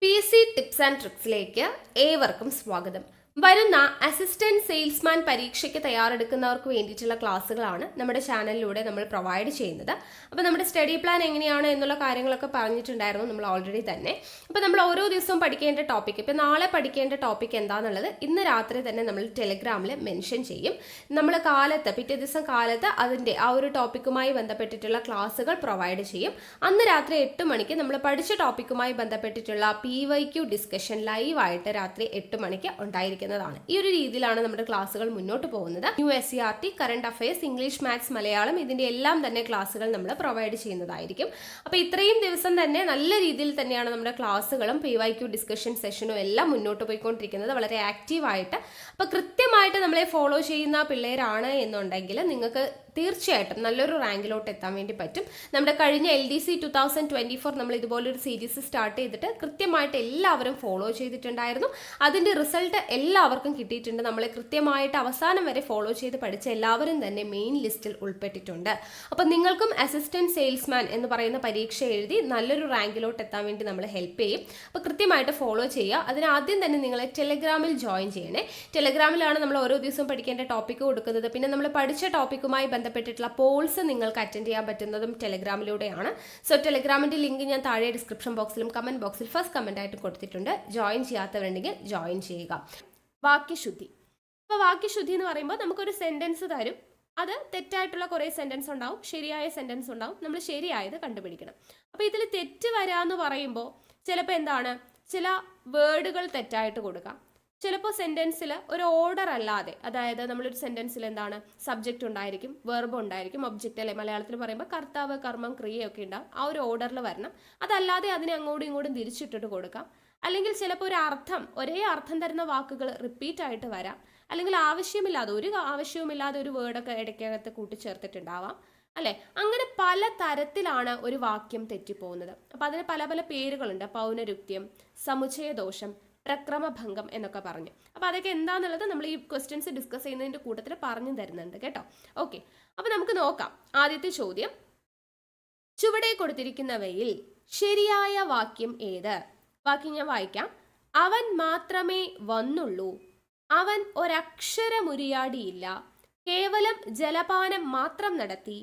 PC tips and ട്രിക്സിലേക്ക് ഏവർക്കും സ്വാഗതം. വരുന്ന അസിസ്റ്റന്റ് സെയിൽസ്മാൻ പരീക്ഷയ്ക്ക് തയ്യാറെടുക്കുന്നവർക്ക് വേണ്ടിയിട്ടുള്ള ക്ലാസ്സുകളാണ് നമ്മുടെ ചാനലിലൂടെ നമ്മൾ പ്രൊവൈഡ് ചെയ്യുന്നത്. അപ്പോൾ നമ്മുടെ സ്റ്റഡി പ്ലാൻ എങ്ങനെയാണ് എന്നുള്ള കാര്യങ്ങളൊക്കെ പറഞ്ഞിട്ടുണ്ടായിരുന്നു നമ്മൾ ഓൾറെഡി തന്നെ. അപ്പോൾ നമ്മൾ ഓരോ ദിവസവും പഠിക്കേണ്ട ടോപ്പിക്, ഇപ്പോൾ നാളെ പഠിക്കേണ്ട ടോപ്പിക് എന്താണെന്നുള്ളത് ഇന്ന് രാത്രി തന്നെ നമ്മൾ ടെലിഗ്രാമിൽ മെൻഷൻ ചെയ്യും. നമ്മൾ പിറ്റേ ദിവസം കാലത്ത് അതിൻ്റെ ആ ഒരു ടോപ്പിക്കുമായി ബന്ധപ്പെട്ടിട്ടുള്ള ക്ലാസ്സുകൾ പ്രൊവൈഡ് ചെയ്യും. അന്ന് രാത്രി 8 മണിക്ക് നമ്മൾ പഠിച്ച ടോപ്പിക്കുമായി ബന്ധപ്പെട്ടിട്ടുള്ള PYQ ഡിസ്കഷൻ ലൈവായിട്ട് രാത്രി 8 മണിക്ക് ഉണ്ടായിരിക്കും. ഈ ഒരു രീതിയിലാണ് നമ്മുടെ ക്ലാസ്സുകൾ മുന്നോട്ട് പോകുന്നത്. New SCERT, current affairs, English, maths, Malayalam ഇതിന്റെ എല്ലാം തന്നെ ക്ലാസ്സുകൾ നമ്മൾ പ്രൊവൈഡ് ചെയ്യുന്നതായിരിക്കും. അപ്പോൾ ഇത്രയും ദിവസം തന്നെ നല്ല രീതിയിൽ തന്നെയാണ് നമ്മുടെ ക്ലാസ്സുകളും PYQ ഡിസ്കഷൻ സെഷനും എല്ലാം മുന്നോട്ട് പോയിക്കൊണ്ടിരിക്കുന്നത്, വളരെ ആക്റ്റീവായിട്ട്. അപ്പോൾ കൃത്യമായിട്ട് നമ്മളെ ഫോളോ ചെയ്യുന്ന പിള്ളേരാണ് എന്നുണ്ടെങ്കിൽ നിങ്ങൾക്ക് തീർച്ചയായിട്ടും നല്ലൊരു റാങ്കിലോട്ട് എത്താൻ വേണ്ടി പറ്റും. നമ്മുടെ കഴിഞ്ഞ LDC 2024 നമ്മൾ ഇതുപോലൊരു സീരീസ് സ്റ്റാർട്ട് ചെയ്തിട്ട് കൃത്യമായിട്ട് എല്ലാവരും ഫോളോ ചെയ്തിട്ടുണ്ടായിരുന്നു. അതിൻ്റെ റിസൾട്ട് എല്ലാവർക്കും കിട്ടിയിട്ടുണ്ട്. നമ്മളെ കൃത്യമായിട്ട് അവസാനം വരെ ഫോളോ ചെയ്ത് പഠിച്ച എല്ലാവരും തന്നെ മെയിൻ ലിസ്റ്റിൽ ഉൾപ്പെട്ടിട്ടുണ്ട്. അപ്പം നിങ്ങൾക്കും അസിസ്റ്റന്റ് സെയിൽസ്മാൻ എന്ന് പറയുന്ന പരീക്ഷ എഴുതി നല്ലൊരു റാങ്കിലോട്ട് എത്താൻ വേണ്ടി നമ്മൾ ഹെൽപ്പ് ചെയ്യും. അപ്പോൾ കൃത്യമായിട്ട് ഫോളോ ചെയ്യുക. അതിനാദ്യം തന്നെ നിങ്ങൾ ടെലിഗ്രാമിൽ ജോയിൻ ചെയ്യണേ. ടെലിഗ്രാമിലാണ് നമ്മൾ ഓരോ ദിവസവും പഠിക്കേണ്ട ടോപ്പിക്ക് കൊടുക്കുന്നത്. പിന്നെ നമ്മൾ പഠിച്ച ടോപ്പിക്കുമായി ബന്ധപ്പെട്ടിട്ടുള്ള പോൾസ് നിങ്ങൾക്ക് അറ്റൻഡ് ചെയ്യാൻ പറ്റുന്നതും ടെലിഗ്രാമിലൂടെയാണ്. സോ ടെലിഗ്രാമിൻ്റെ ലിങ്ക് ഞാൻ താഴെ ഡിസ്ക്രിപ്ഷൻ ബോക്സിലും കമൻറ്റ് ബോക്സിൽ ഫസ്റ്റ് കമൻ്റ് ആയിട്ട് കൊടുത്തിട്ടുണ്ട്. ജോയിൻ ചെയ്യാത്തവരുണ്ടെങ്കിൽ ജോയിൻ ചെയ്യുക. വാക്യശുദ്ധി. അപ്പോൾ വാക്യശുദ്ധി എന്ന് പറയുമ്പോൾ നമുക്കൊരു സെൻറ്റൻസ് തരും. അത് തെറ്റായിട്ടുള്ള കുറേ സെൻറ്റൻസ് ഉണ്ടാവും, ശരിയായ സെൻറ്റൻസ് ഉണ്ടാവും. നമ്മൾ ശരിയായത് കണ്ടുപിടിക്കണം. അപ്പോൾ ഇതിൽ തെറ്റ് വരാമെന്ന് പറയുമ്പോൾ ചിലപ്പോൾ എന്താണ്, ചില വേർഡുകൾ തെറ്റായിട്ട് കൊടുക്കാം. ചിലപ്പോൾ സെൻറ്റൻസിൽ ഒരു ഓർഡർ അല്ലാതെ, അതായത് നമ്മളൊരു സെൻറ്റൻസിൽ എന്താണ്, സബ്ജക്റ്റ് ഉണ്ടായിരിക്കും, വെർബ് ഉണ്ടായിരിക്കും, ഒബ്ജക്റ്റ് അല്ലെ മലയാളത്തിൽ പറയുമ്പോൾ കർത്താവ്, കർമ്മം, ക്രിയയൊക്കെ ഉണ്ടാവും. ആ ഒരു ഓർഡറിൽ വരണം. അതല്ലാതെ അതിനെ അങ്ങോട്ടും ഇങ്ങോട്ടും തിരിച്ചിട്ടിട്ട് കൊടുക്കാം. അല്ലെങ്കിൽ ചിലപ്പോൾ ഒരു അർത്ഥം, ഒരേ അർത്ഥം തരുന്ന വാക്കുകൾ റിപ്പീറ്റ് ആയിട്ട് വരാം. അല്ലെങ്കിൽ ആവശ്യമില്ലാതെ, ഒരു ആവശ്യവുമില്ലാതെ ഒരു വേർഡൊക്കെ ഇടയ്ക്കകത്ത് കൂട്ടിച്ചേർത്തിട്ടുണ്ടാവാം അല്ലേ. അങ്ങനെ പല തരത്തിലാണ് ഒരു വാക്യം തെറ്റിപ്പോകുന്നത്. അപ്പം അതിന് പല പല പേരുകളുണ്ട്. പൗനരുക്ത്യം, സമുച്ചയദോഷം, പ്രക്രമഭംഗം എന്നൊക്കെ പറഞ്ഞു. അപ്പോൾ അതൊക്കെ എന്താണെന്നുള്ളത് നമ്മൾ ഈ ക്വസ്റ്റ്യൻസ് ഡിസ്കസ് ചെയ്യുന്നതിൻ്റെ കൂട്ടത്തിൽ പറഞ്ഞു തരുന്നുണ്ട് കേട്ടോ. ഓക്കെ, അപ്പോൾ നമുക്ക് നോക്കാം. ആദ്യത്തെ ചോദ്യം, ചുവടെ കൊടുത്തിരിക്കുന്നവയിൽ ശരിയായ വാക്യം ഏത്? വാക്യം ഞാൻ വായിക്കാം. അവൻ മാത്രമേ വന്നുള്ളൂ, അവൻ ഒരക്ഷരമുരിയാടിയില്ല, കേവലം ജലപാനം മാത്രം നടത്തി,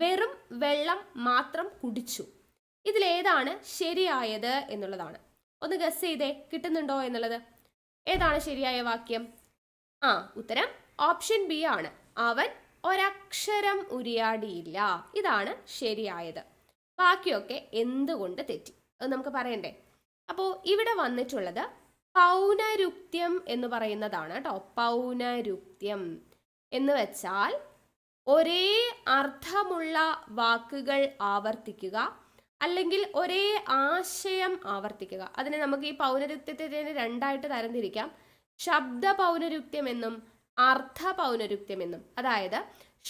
വെറും വെള്ളം മാത്രം കുടിച്ചു. ഇതിലേതാണ് ശരിയായത് എന്നുള്ളതാണ്. ഒന്ന് ഗസ് ചെയ്തേ, കിട്ടുന്നുണ്ടോ എന്നുള്ളത്. ഏതാണ് ശരിയായ വാക്യം? ഉത്തരം ഓപ്ഷൻ ബി ആണ്. അവൻ ഒരക്ഷരം ഉരിയാടിയില്ല. ഇതാണ് ശരിയായത്. ബാക്കിയൊക്കെ എന്തുകൊണ്ട് തെറ്റി അത് നമുക്ക് പറയണ്ടേ. അപ്പോൾ ഇവിടെ വന്നിട്ടുള്ളത് പൗനരുക്ത്യം എന്ന് പറയുന്നതാണ് കേട്ടോ. പൗനരുക്ത്യം എന്ന് വെച്ചാൽ ഒരേ അർത്ഥമുള്ള വാക്കുകൾ ആവർത്തിക്കുക, അല്ലെങ്കിൽ ഒരേ ആശയം ആവർത്തിക്കുക. അതിനെ നമുക്ക് ഈ പൗനരുക്ത്യത്തെ രണ്ടായിട്ട് തരംതിരിക്കാം. ശബ്ദ പൗനരുക്ത്യം എന്നും അർത്ഥ പൗനരുക്ത്യം എന്നും. അതായത്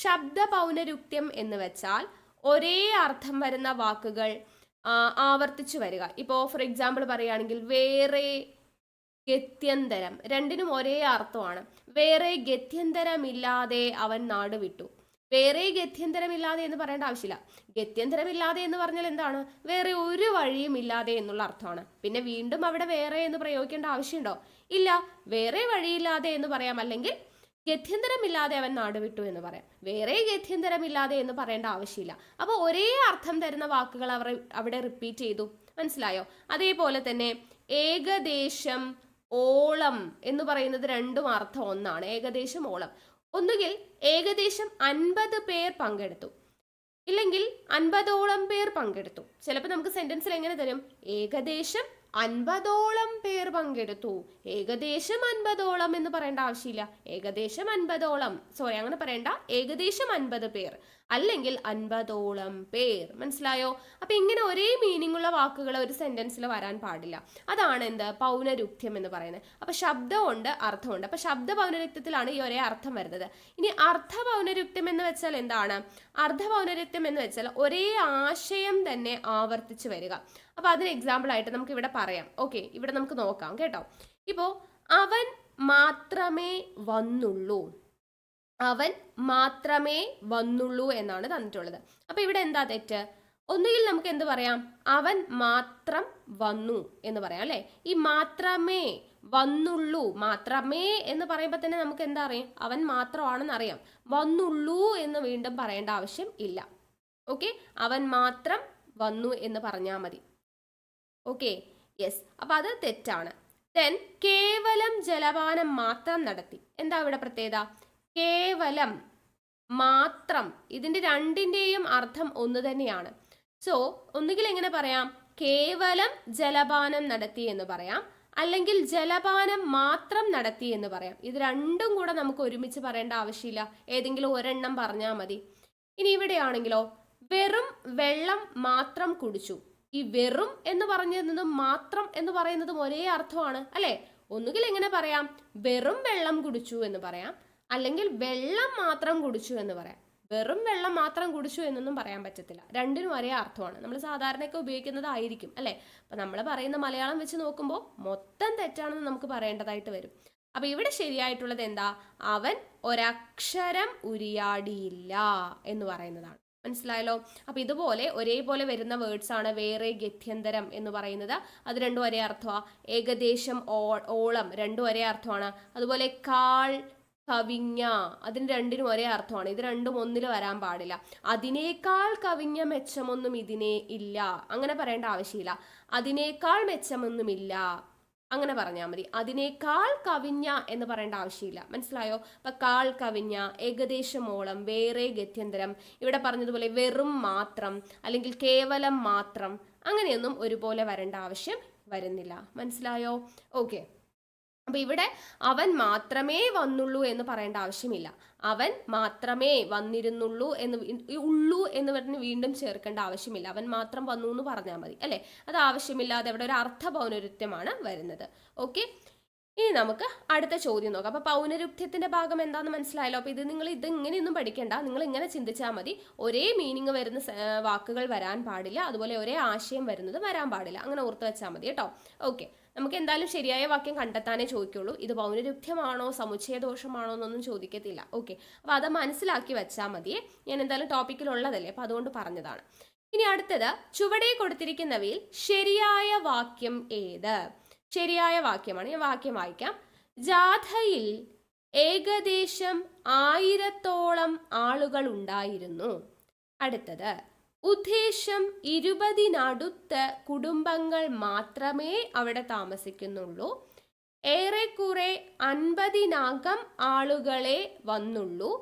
ശബ്ദ പൗനരുക്ത്യം എന്ന് വെച്ചാൽ ഒരേ അർത്ഥം വരുന്ന വാക്കുകൾ ആവർത്തിച്ചു വരിക. ഇപ്പോൾ ഫോർ എക്സാമ്പിൾ പറയുകയാണെങ്കിൽ വേറെ, ഗത്യന്തരം, രണ്ടിനും ഒരേ അർത്ഥമാണ്. വേറെ ഗത്യന്തരമില്ലാതെ അവൻ നാട് വിട്ടു. വേറെ ഗത്യന്തരമില്ലാതെ എന്ന് പറയേണ്ട ആവശ്യമില്ല. ഗത്യന്തരമില്ലാതെ എന്ന് പറഞ്ഞാൽ എന്താണ്, വേറെ ഒരു വഴിയും ഇല്ലാതെ എന്നുള്ള അർത്ഥമാണ്. പിന്നെ വീണ്ടും അവിടെ വേറെ എന്ന് പ്രയോഗിക്കേണ്ട ആവശ്യമുണ്ടോ? ഇല്ല. വേറെ വഴിയില്ലാതെ എന്ന് പറയാം, അല്ലെങ്കിൽ ഗത്യന്തരമില്ലാതെ അവൻ നാടുവിട്ടു എന്ന് പറയാം. വേറെ ഗത്യന്തരമില്ലാതെ എന്ന് പറയേണ്ട ആവശ്യമില്ല. അപ്പോൾ ഒരേ അർത്ഥം തരുന്ന വാക്കുകൾ അവർ അവിടെ റിപ്പീറ്റ് ചെയ്തു. മനസ്സിലായോ? അതേപോലെ തന്നെ ഏകദേശം, ഓളം എന്ന് പറയുന്നത് രണ്ടും അർത്ഥം ഒന്നാണ്. ഏകദേശം, ഓളം. ഒന്നുകിൽ ഏകദേശം 50 പേർ പങ്കെടുത്തു, ഇല്ലെങ്കിൽ 50ഓളം പേർ പങ്കെടുത്തു. ചിലപ്പോൾ നമുക്ക് സെന്റൻസിൽ എങ്ങനെ തരും, ഏകദേശം 50ഓളം പേർ പങ്കെടുത്തു. ഏകദേശം 50ഓളം എന്ന് പറയേണ്ട ആവശ്യമില്ല. ഏകദേശം 50ഓളം, സോറി അങ്ങനെ പറയണ്ട, ഏകദേശം 50 പേർ അല്ലെങ്കിൽ 50ഓളം പേർ. മനസ്സിലായോ? അപ്പൊ ഇങ്ങനെ ഒരേ മീനിങ് ഉള്ള വാക്കുകൾ ഒരു സെന്റൻസിൽ വരാൻ പാടില്ല. അതാണ് എന്ത്, പൗനരുക്ത്യം എന്ന് പറയുന്നത്. അപ്പൊ ശബ്ദമുണ്ട്, അർത്ഥമുണ്ട്. അപ്പൊ ശബ്ദ പൗനരുക്ത്യത്തിലാണ് ഈ ഒരേ അർത്ഥം വരുന്നത്. ഇനി അർത്ഥ പൗനരുക്ത്യം എന്ന് വെച്ചാൽ എന്താണ്? അർദ്ധ പൗനരുക്ത്യം എന്ന് വെച്ചാൽ ഒരേ ആശയം തന്നെ ആവർത്തിച്ചു വരിക. അപ്പൊ അതിന് എക്സാമ്പിൾ ആയിട്ട് നമുക്ക് ഇവിടെ പറയാം. ഓക്കെ, ഇവിടെ നമുക്ക് നോക്കാം കേട്ടോ. ഇപ്പോ അവൻ മാത്രമേ വന്നുള്ളൂ, അവൻ മാത്രമേ വന്നുള്ളൂ എന്നാണ് തന്നിട്ടുള്ളത്. അപ്പൊ ഇവിടെ എന്താ തെറ്റ്? ഒന്നുകിൽ നമുക്ക് എന്ത് പറയാം, അവൻ മാത്രം വന്നു എന്ന് പറയാം അല്ലെ. ഈ മാത്രമേ വന്നുള്ളൂ, മാത്രമേ എന്ന് പറയുമ്പോൾ തന്നെ നമുക്ക് എന്താ അറിയാം, അവൻ മാത്രമാണെന്ന് അറിയാം. വന്നുള്ളൂ എന്ന് വീണ്ടും പറയേണ്ട ആവശ്യം ഇല്ല. ഓക്കെ, അവൻ മാത്രം വന്നു എന്ന് പറഞ്ഞാൽ മതി. ഓക്കെ, യെസ്, അപ്പൊ അത് തെറ്റാണ്. ദെൻ കേവലം ജലപാനം മാത്രം നടത്തി. എന്താ ഇവിടെ പ്രത്യേകത? കേവലം, മാത്രം, ഇതിന്റെ രണ്ടിന്റെയും അർത്ഥം ഒന്ന് തന്നെയാണ്. സോ ഒന്നുകിൽ എങ്ങനെ പറയാം, കേവലം ജലപാനം നടത്തി എന്ന് പറയാം, അല്ലെങ്കിൽ ജലപാനം മാത്രം നടത്തി എന്ന് പറയാം. ഇത് രണ്ടും കൂടെ നമുക്ക് ഒരുമിച്ച് പറയേണ്ട ആവശ്യമില്ല, ഏതെങ്കിലും ഒരെണ്ണം പറഞ്ഞാൽ മതി. ഇനി ഇവിടെയാണെങ്കിലോ, വെറും വെള്ളം മാത്രം കുടിച്ചു. ഈ വെറും എന്ന് പറഞ്ഞതും മാത്രം എന്ന് പറയുന്നതും ഒരേ അർത്ഥമാണ് അല്ലെ. ഒന്നുകിൽ എങ്ങനെ പറയാം, വെറും വെള്ളം കുടിച്ചു എന്ന് പറയാം, അല്ലെങ്കിൽ വെള്ളം മാത്രം കുടിച്ചു എന്ന് പറയാം. വെറും വെള്ളം മാത്രം കുടിച്ചു എന്നൊന്നും പറയാൻ പറ്റത്തില്ല, രണ്ടിനും ഒരേ അർത്ഥമാണ്. നമ്മൾ സാധാരണയൊക്കെ ഉപയോഗിക്കുന്നതായിരിക്കും അല്ലെ. അപ്പൊ നമ്മൾ പറയുന്ന മലയാളം വെച്ച് നോക്കുമ്പോൾ മൊത്തം തെറ്റാണെന്ന് നമുക്ക് പറയേണ്ടതായിട്ട് വരും. അപ്പൊ ഇവിടെ ശരിയായിട്ടുള്ളത് എന്താ, അവൻ ഒരക്ഷരം ഉരിയാടിയില്ല എന്ന് പറയുന്നതാണ്. മനസ്സിലായല്ലോ. അപ്പൊ ഇതുപോലെ ഒരേപോലെ വരുന്ന വേർഡ്സ് ആണ് വേറെ, ഗത്യന്തരം എന്ന് പറയുന്നത്. അത് രണ്ടും ഒരേ അർത്ഥമാണ്. ഏകദേശം, ഓളം രണ്ടും ഒരേ അർത്ഥമാണ്. അതുപോലെ കാൾ, കവിഞ്ഞ, അതിന് രണ്ടിനും ഒരേ അർത്ഥമാണ്. ഇത് രണ്ടും ഒന്നിൽ വരാൻ പാടില്ല. അതിനേക്കാൾ കവിഞ്ഞ മെച്ചമൊന്നും ഇതിനെ ഇല്ല, അങ്ങനെ പറയേണ്ട ആവശ്യമില്ല. അതിനേക്കാൾ മെച്ചമൊന്നുമില്ല അങ്ങനെ പറഞ്ഞാൽ മതി. അതിനേക്കാൾ കവിഞ്ഞ എന്ന് പറയേണ്ട ആവശ്യമില്ല. മനസ്സിലായോ? അപ്പൊ കാൾ കവിഞ്ഞ, ഏകദേശമോളം, വേറെ, ഗത്യന്തരം, ഇവിടെ പറഞ്ഞതുപോലെ വെറും മാത്രം അല്ലെങ്കിൽ കേവലം മാത്രം, അങ്ങനെയൊന്നും ഒരുപോലെ വരേണ്ട ആവശ്യം വരുന്നില്ല. മനസ്സിലായോ? ഓക്കെ. അപ്പൊ ഇവിടെ അവൻ മാത്രമേ വന്നുള്ളൂ എന്ന് പറയേണ്ട ആവശ്യമില്ല. അവൻ മാത്രമേ വന്നിരുന്നുള്ളൂ ഉള്ളൂ എന്ന് പറഞ്ഞ് വീണ്ടും ചേർക്കേണ്ട ആവശ്യമില്ല. അവൻ മാത്രം വന്നു എന്ന് പറഞ്ഞാൽ മതി അല്ലെ. അത് ആവശ്യമില്ലാതെ ഇവിടെ ഒരു അർത്ഥ പൗനരുക്ത്യമാണ് വരുന്നത്. ഓക്കെ, ഇനി നമുക്ക് അടുത്ത ചോദ്യം നോക്കാം. അപ്പൊ പൗനരുക്ത്യത്തിന്റെ ഭാഗം എന്താണെന്ന് മനസ്സിലായല്ലോ. അപ്പൊ നിങ്ങൾ ഇങ്ങനെയൊന്നും പഠിക്കേണ്ട, നിങ്ങൾ ഇങ്ങനെ ചിന്തിച്ചാൽ മതി. ഒരേ മീനിങ് വരുന്ന വാക്കുകൾ വരാൻ പാടില്ല, അതുപോലെ ഒരേ ആശയം വരുന്നത് വരാൻ പാടില്ല. അങ്ങനെ ഓർത്ത് വെച്ചാൽ മതി കേട്ടോ. ഓക്കെ, നമുക്ക് എന്തായാലും ശരിയായ വാക്യം കണ്ടെത്താനേ ചോദിക്കുള്ളൂ. ഇത് പൗനരുക്ത്യമാണോ സമുച്ചയദോഷമാണോ എന്നൊന്നും ചോദിക്കത്തില്ല. ഓക്കെ, അപ്പൊ അത് മനസ്സിലാക്കി വെച്ചാൽ മതിയേ. ഞാൻ എന്തായാലും ടോപ്പിക്കിലുള്ളതല്ലേ, അപ്പൊ അതുകൊണ്ട് പറഞ്ഞതാണ്. ഇനി അടുത്തത്, ചുവടെ കൊടുത്തിരിക്കുന്നവയിൽ ശരിയായ വാക്യം ഏത്? ശരിയായ വാക്യമാണ്. ഞാൻ വാക്യം വായിക്കാം. ജാഥയിൽ ഏകദേശം 1000-ഓളം ആളുകൾ ഉണ്ടായിരുന്നു. അടുത്തത്, ഉദ്ദേശം 20-നടുത്ത് കുടുംബങ്ങൾ മാത്രമേ അവിടെ താമസിക്കുന്നുള്ളൂ. ഏറെക്കുറെ 50-നകം ആളുകളെ വന്നുള്ളൂ.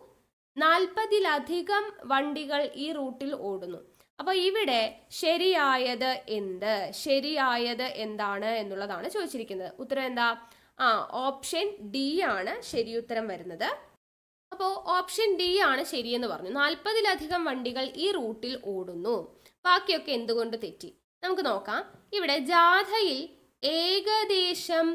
40-ലധികം വണ്ടികൾ ഈ റൂട്ടിൽ ഓടുന്നു. അപ്പൊ ഇവിടെ ശരിയായത് എന്ത്? ശരിയായത് എന്താണ് എന്നുള്ളതാണ് ചോദിച്ചിരിക്കുന്നത്. ഉത്തരം എന്താ? ഓപ്ഷൻ ഡി ആണ് ശരിയുത്തരം വരുന്നത്. അപ്പോൾ ഓപ്ഷൻ ഡി ആണ് ശരിയെന്ന് പറഞ്ഞു. 40-ലധികം വണ്ടികൾ ഈ റൂട്ടിൽ ഓടുന്നു. ബാക്കിയൊക്കെ എന്തുകൊണ്ട് തെറ്റി? നമുക്ക് നോക്കാം. ഇവിടെ ജാഥയിൽ ഏകദേശം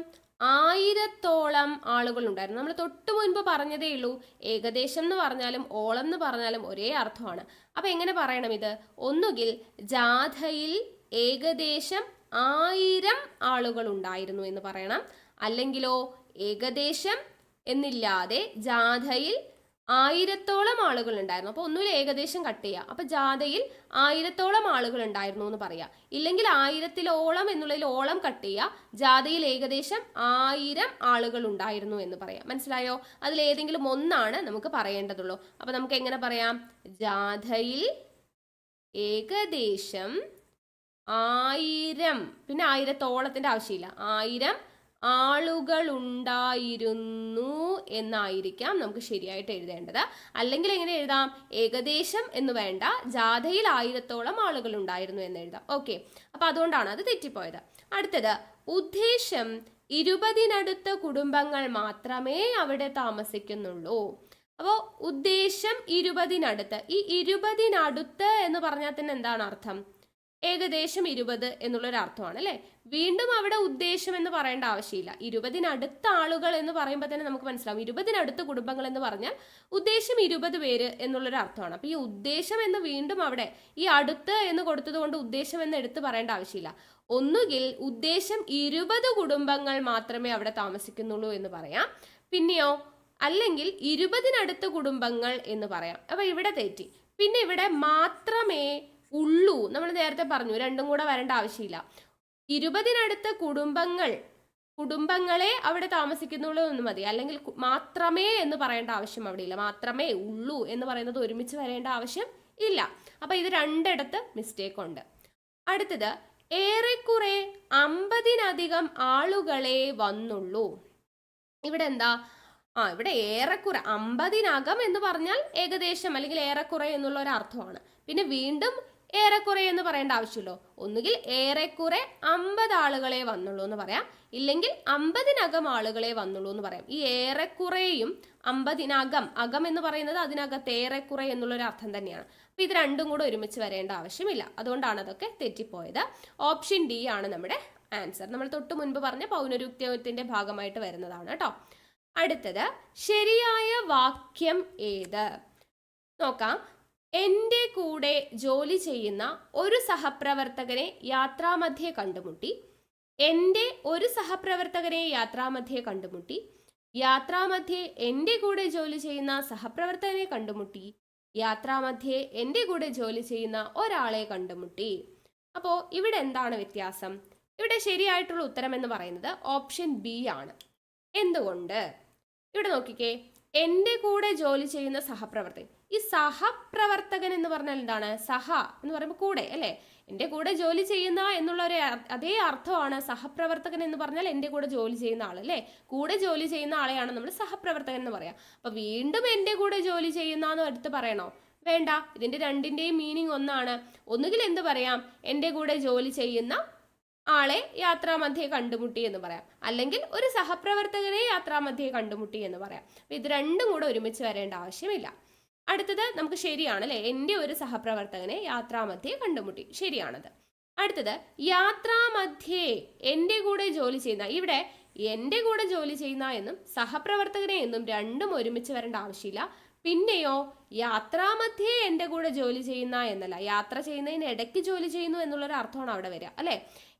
1000-ഓളം ആളുകൾ ഉണ്ടായിരുന്നു. നമ്മൾ തൊട്ട് മുൻപ് പറഞ്ഞതേ ഉള്ളൂ, ഏകദേശം എന്ന് പറഞ്ഞാലും ഓളം എന്ന് പറഞ്ഞാലും ഒരേ അർത്ഥമാണ്. അപ്പൊ എങ്ങനെ പറയണം ഇത്? ഒന്നുകിൽ ജാഥയിൽ ഏകദേശം 1000 ആളുകൾ ഉണ്ടായിരുന്നു എന്ന് പറയണം, അല്ലെങ്കിലോ ഏകദേശം എന്നില്ലാതെ ജാഥയിൽ 1000-ഓളം ആളുകൾ ഉണ്ടായിരുന്നു. അപ്പൊ ഒന്നുമില്ല, ഏകദേശം കട്ട് ചെയ്യുക. അപ്പൊ ജാഥയിൽ 1000-ഓളം ആളുകൾ ഉണ്ടായിരുന്നു എന്ന് പറയാം. ഇല്ലെങ്കിൽ 1000-ഓളം എന്നുള്ളതിൽ ഓളം കട്ട് ചെയ്യുക, ജാഥയിൽ ഏകദേശം 1000 ആളുകൾ ഉണ്ടായിരുന്നു എന്ന് പറയാം. മനസ്സിലായോ? അതിൽ ഏതെങ്കിലും ഒന്നാണ് നമുക്ക് പറയേണ്ടതുള്ളൂ. അപ്പൊ നമുക്ക് എങ്ങനെ പറയാം? ജാഥയിൽ ഏകദേശം 1000, പിന്നെ 1000-ഓളത്തിന്റെ ആവശ്യമില്ല, 1000 ആളുകൾ ഉണ്ടായിരുന്നു എന്നായിരിക്കാം നമുക്ക് ശരിയായിട്ട് എഴുതേണ്ടത്. അല്ലെങ്കിൽ എങ്ങനെ എഴുതാം? ഏകദേശം എന്ന് വേണ്ട, ജാഥയിൽ 1000-ഓളം ആളുകൾ ഉണ്ടായിരുന്നു എന്ന് എഴുതാം. ഓക്കെ, അപ്പൊ അതുകൊണ്ടാണ് അത് തെറ്റിപ്പോയത്. അടുത്തത്, ഉദ്ദേശം 20-നടുത്ത കുടുംബങ്ങൾ മാത്രമേ അവിടെ താമസിക്കുന്നുള്ളൂ. അപ്പോൾ ഉദ്ദേശം 20-നടുത്ത്, ഈ 20-നടുത്ത് എന്ന് പറഞ്ഞാൽ തന്നെ എന്താണ് അർത്ഥം? ഏകദേശം 20 എന്നുള്ളൊരു അർത്ഥമാണ് അല്ലെ. വീണ്ടും അവിടെ ഉദ്ദേശം എന്ന് പറയേണ്ട ആവശ്യമില്ല. 20-നടുത്ത ആളുകൾ എന്ന് പറയുമ്പോൾ തന്നെ നമുക്ക് മനസ്സിലാവും 20-നടുത്ത കുടുംബങ്ങൾ എന്ന് പറഞ്ഞാൽ ഉദ്ദേശം 20 പേര് എന്നുള്ളൊരു അർത്ഥമാണ്. അപ്പൊ ഈ ഉദ്ദേശം എന്ന് വീണ്ടും അവിടെ ഈ അടുത്ത് എന്ന് കൊടുത്തത് കൊണ്ട് ഉദ്ദേശം എന്ന് എടുത്ത് പറയേണ്ട ആവശ്യമില്ല. ഒന്നുകിൽ ഉദ്ദേശം 20 കുടുംബങ്ങൾ മാത്രമേ അവിടെ താമസിക്കുന്നുള്ളൂ എന്ന് പറയാം, പിന്നെയോ അല്ലെങ്കിൽ 20-നടുത്ത കുടുംബങ്ങൾ എന്ന് പറയാം. അപ്പൊ ഇവിടെ തെറ്റി. പിന്നെ ഇവിടെ മാത്രമേ ഉള്ളൂ നമ്മൾ നേരത്തെ പറഞ്ഞു, രണ്ടും കൂടെ വരേണ്ട ആവശ്യമില്ല. 20-നടുത്ത് കുടുംബങ്ങളെ അവിടെ താമസിക്കുന്നുള്ളൂ എന്ന് മതി. അല്ലെങ്കിൽ മാത്രമേ എന്ന് പറയേണ്ട ആവശ്യം അവിടെ ഇല്ല. മാത്രമേ ഉള്ളൂ എന്ന് പറയുന്നത് ഒരുമിച്ച് വരേണ്ട ആവശ്യം ഇല്ല. അപ്പൊ ഇത് രണ്ടിടത്ത് മിസ്റ്റേക്ക് ഉണ്ട്. അടുത്തത് ഏറെക്കുറെ 50-ലധികം ആളുകളെ വന്നുള്ളൂ. ഇവിടെ എന്താ? ഇവിടെ ഏറെക്കുറെ 50-നകം എന്ന് പറഞ്ഞാൽ ഏകദേശം അല്ലെങ്കിൽ ഏറെക്കുറെ എന്നുള്ള ഒരു അർത്ഥമാണ്. പിന്നെ വീണ്ടും ഏറെക്കുറെ എന്ന് പറയേണ്ട ആവശ്യമില്ലോ. ഒന്നുകിൽ ഏറെക്കുറെ 50 ആളുകളെ വന്നുള്ളൂ എന്ന് പറയാം, ഇല്ലെങ്കിൽ 50-നകം ആളുകളെ വന്നുള്ളൂ എന്ന് പറയാം. ഈ ഏറെക്കുറെയും 50-നകം, അകം എന്ന് പറയുന്നത് അതിനകത്ത് ഏറെക്കുറെ എന്നുള്ളൊരു അർത്ഥം തന്നെയാണ്. അപ്പൊ ഇത് രണ്ടും കൂടെ ഒരുമിച്ച് വരേണ്ട ആവശ്യമില്ല. അതുകൊണ്ടാണ് അതൊക്കെ തെറ്റിപ്പോയത്. ഓപ്ഷൻ ഡി ആണ് നമ്മുടെ ആൻസർ. നമ്മൾ തൊട്ട് മുൻപ് പറഞ്ഞ പൗനരുക്തിയുടെ ഭാഗമായിട്ട് വരുന്നതാണ് കേട്ടോ. അടുത്തത് ശരിയായ വാക്യം ഏത്? നോക്കാം. എൻ്റെ കൂടെ ജോലി ചെയ്യുന്ന ഒരു സഹപ്രവർത്തകനെ യാത്രാമധ്യേ കണ്ടുമുട്ടി. എൻ്റെ ഒരു സഹപ്രവർത്തകനെ യാത്രാമധ്യേ കണ്ടുമുട്ടി. യാത്രാമധ്യേ എൻ്റെ കൂടെ ജോലി ചെയ്യുന്ന സഹപ്രവർത്തകനെ കണ്ടുമുട്ടി. യാത്രാമധ്യേ എൻ്റെ കൂടെ ജോലി ചെയ്യുന്ന ഒരാളെ കണ്ടുമുട്ടി. അപ്പോൾ ഇവിടെ എന്താണ് വ്യത്യാസം? ഇവിടെ ശരിയായിട്ടുള്ള ഉത്തരം എന്ന് പറയുന്നത് ഓപ്ഷൻ ബി ആണ്. എന്തുകൊണ്ട്? ഇവിടെ നോക്കിക്കേ, എൻ്റെ കൂടെ ജോലി ചെയ്യുന്ന സഹപ്രവർത്തകൻ. ഈ സഹപ്രവർത്തകൻ എന്ന് പറഞ്ഞാൽ എന്താണ്? സഹ എന്ന് പറയുമ്പോൾ കൂടെ അല്ലേ? എൻ്റെ കൂടെ ജോലി ചെയ്യുന്ന എന്നുള്ള ഒരു അതേ അർത്ഥമാണ് സഹപ്രവർത്തകൻ എന്ന് പറഞ്ഞാൽ എൻ്റെ കൂടെ ജോലി ചെയ്യുന്ന ആൾ അല്ലേ? കൂടെ ജോലി ചെയ്യുന്ന ആളെയാണ് നമ്മൾ സഹപ്രവർത്തകൻ എന്ന് പറയാം. അപ്പൊ വീണ്ടും എൻ്റെ കൂടെ ജോലി ചെയ്യുന്ന എന്ന് എടുത്ത് പറയണോ? വേണ്ട. ഇതിന്റെ രണ്ടിന്റെയും മീനിങ് ഒന്നാണ്. ഒന്നുകിൽ എന്ത് പറയാം? എൻ്റെ കൂടെ ജോലി ചെയ്യുന്ന ആളെ യാത്രാമധ്യേ കണ്ടുമുട്ടി എന്ന് പറയാം, അല്ലെങ്കിൽ ഒരു സഹപ്രവർത്തകനെ യാത്രാമധ്യേ കണ്ടുമുട്ടി എന്ന് പറയാം. അപ്പൊ ഇത് രണ്ടും കൂടെ ഒരുമിച്ച് വരേണ്ട ആവശ്യമില്ല. അടുത്തത് നമുക്ക് ശരിയാണ് അല്ലെ? എൻ്റെ ഒരു സഹപ്രവർത്തകനെ യാത്രാമധ്യേ കണ്ടുമുട്ടി, ശരിയാണത്. അടുത്തത് യാത്രാമധ്യേ എൻ്റെ കൂടെ ജോലി ചെയ്യുന്ന. ഇവിടെ എൻ്റെ കൂടെ ജോലി ചെയ്യുന്ന എന്നും സഹപ്രവർത്തകനെ എന്നും രണ്ടും ഒരുമിച്ച് വരേണ്ട ആവശ്യമില്ല. പിന്നെയോ യാത്രാമധ്യേ എൻ്റെ കൂടെ ജോലി ചെയ്യുന്ന എന്നല്ല, യാത്ര ചെയ്യുന്നതിന് ഇടയ്ക്ക് ജോലി ചെയ്യുന്നു എന്നുള്ളൊരു അർത്ഥമാണ് അവിടെ വരിക അല്ലെ?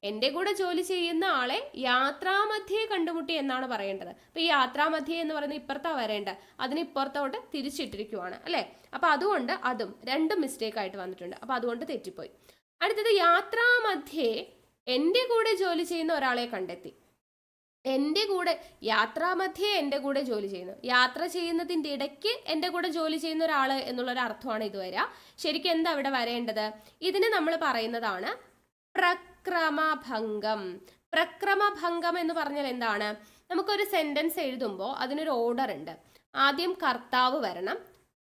എൻ്റെ കൂടെ ജോലി ചെയ്യുന്ന ആളെ യാത്രാമധ്യേ കണ്ടുമുട്ടി എന്നാണ് പറയേണ്ടത്. അപ്പൊ ഈ യാത്രാമധ്യേ എന്ന് പറയുന്നത് ഇപ്പുറത്താ വരേണ്ടത്, അതിന് ഇപ്പുറത്തോട്ട് തിരിച്ചിട്ടിരിക്കുവാണ് അല്ലെ? അപ്പൊ അതുകൊണ്ട് അതും രണ്ടും മിസ്റ്റേക്ക് ആയിട്ട് വന്നിട്ടുണ്ട്. അപ്പൊ അതുകൊണ്ട് തെറ്റിപ്പോയി. അടുത്തത് യാത്രാമധ്യേ എൻ്റെ കൂടെ ജോലി ചെയ്യുന്ന ഒരാളെ കണ്ടെത്തി. എൻ്റെ കൂടെ യാത്രാമധ്യേ എൻ്റെ കൂടെ ജോലി ചെയ്യുന്നു. യാത്ര ചെയ്യുന്നതിൻ്റെ ഇടയ്ക്ക് എൻ്റെ കൂടെ ജോലി ചെയ്യുന്ന ഒരാൾ എന്നുള്ളൊരു അർത്ഥമാണ് ഇത് വരിക. ശരിക്കും എന്താ ഇവിടെ വരേണ്ടത്? ഇതിന് നമ്മൾ പറയുന്നതാണ് പ്രക്രമഭംഗം. പ്രക്രമഭംഗം എന്ന് പറഞ്ഞാൽ എന്താണ്? നമുക്കൊരു സെന്റൻസ് എഴുതുമ്പോൾ അതിനൊരു ഓർഡർ ഉണ്ട്. ആദ്യം കർത്താവ് വരണം,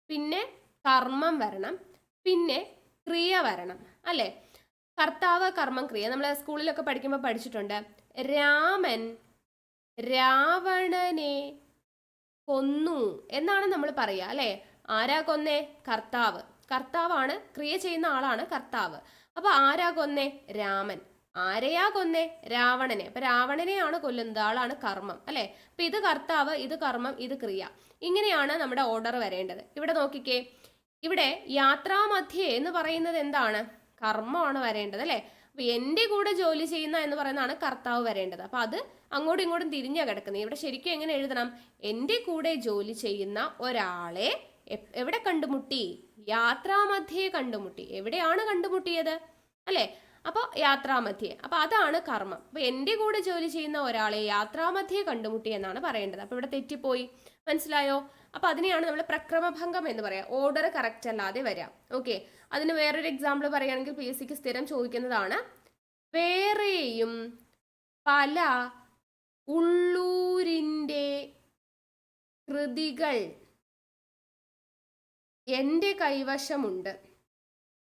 പിന്നെ കർമ്മം വരണം, പിന്നെ ക്രിയ വരണം അല്ലേ? കർത്താവ്, കർമ്മം, ക്രിയ. നമ്മൾ സ്കൂളിലൊക്കെ പഠിക്കുമ്പോൾ പഠിച്ചിട്ടുണ്ട്. രാമൻ രാവണനെ കൊന്നു എന്നാണ് നമ്മൾ പറയുക അല്ലെ? ആരാ കൊന്നേ? കർത്താവ്. കർത്താവാണ്, ക്രിയ ചെയ്യുന്ന ആളാണ് കർത്താവ്. അപ്പൊ ആരാ കൊന്നേ? രാമൻ. ആരെയാ കൊന്നേ? രാവണനെ. അപ്പൊ രാവണനെയാണ് കൊല്ലുന്നത്, ആളാണ് കർമ്മം അല്ലെ? അപ്പൊ ഇത് കർത്താവ്, ഇത് കർമ്മം, ഇത് ക്രിയ. ഇങ്ങനെയാണ് നമ്മുടെ ഓർഡർ വരേണ്ടത്. ഇവിടെ നോക്കിക്കേ, ഇവിടെ യാത്രാമധ്യേ എന്ന് പറയുന്നത് എന്താണ്? കർമ്മമാണ് വരേണ്ടത് അല്ലെ? അപ്പൊ എൻ്റെ കൂടെ ജോലി ചെയ്യുന്ന എന്ന് പറയുന്നതാണ് കർത്താവ് വരേണ്ടത്. അപ്പൊ അത് അങ്ങോട്ടും ഇങ്ങോട്ടും തിരിഞ്ഞാ കിടക്കുന്നത്. ഇവിടെ ശരിക്കും എങ്ങനെ എഴുതണം? എൻ്റെ കൂടെ ജോലി ചെയ്യുന്ന ഒരാളെ എവിടെ കണ്ടുമുട്ടി? യാത്രാമധ്യേ കണ്ടുമുട്ടി. എവിടെയാണ് കണ്ടുമുട്ടിയത് അല്ലെ? അപ്പോൾ യാത്രാമധ്യേ. അപ്പൊ അതാണ് കർമ്മം. അപ്പൊ എൻ്റെ കൂടെ ജോലി ചെയ്യുന്ന ഒരാളെ യാത്രാമധ്യേ കണ്ടുമുട്ടി എന്നാണ് പറയേണ്ടത്. അപ്പൊ ഇവിടെ തെറ്റിപ്പോയി. മനസ്സിലായോ? അപ്പൊ അതിനെയാണ് നമ്മൾ പ്രക്രമഭംഗം എന്ന് പറയാം. ഓർഡർ കറക്റ്റ് അല്ലാതെ വരാം. ഓക്കെ. അതിന് വേറൊരു എക്സാമ്പിൾ പറയുകയാണെങ്കിൽ PSCക്ക് സ്ഥിരം ചോദിക്കുന്നതാണ്. വേറെയും പല ഉള്ളൂരിൻ്റെ കൃതികൾ എൻ്റെ കൈവശമുണ്ട്.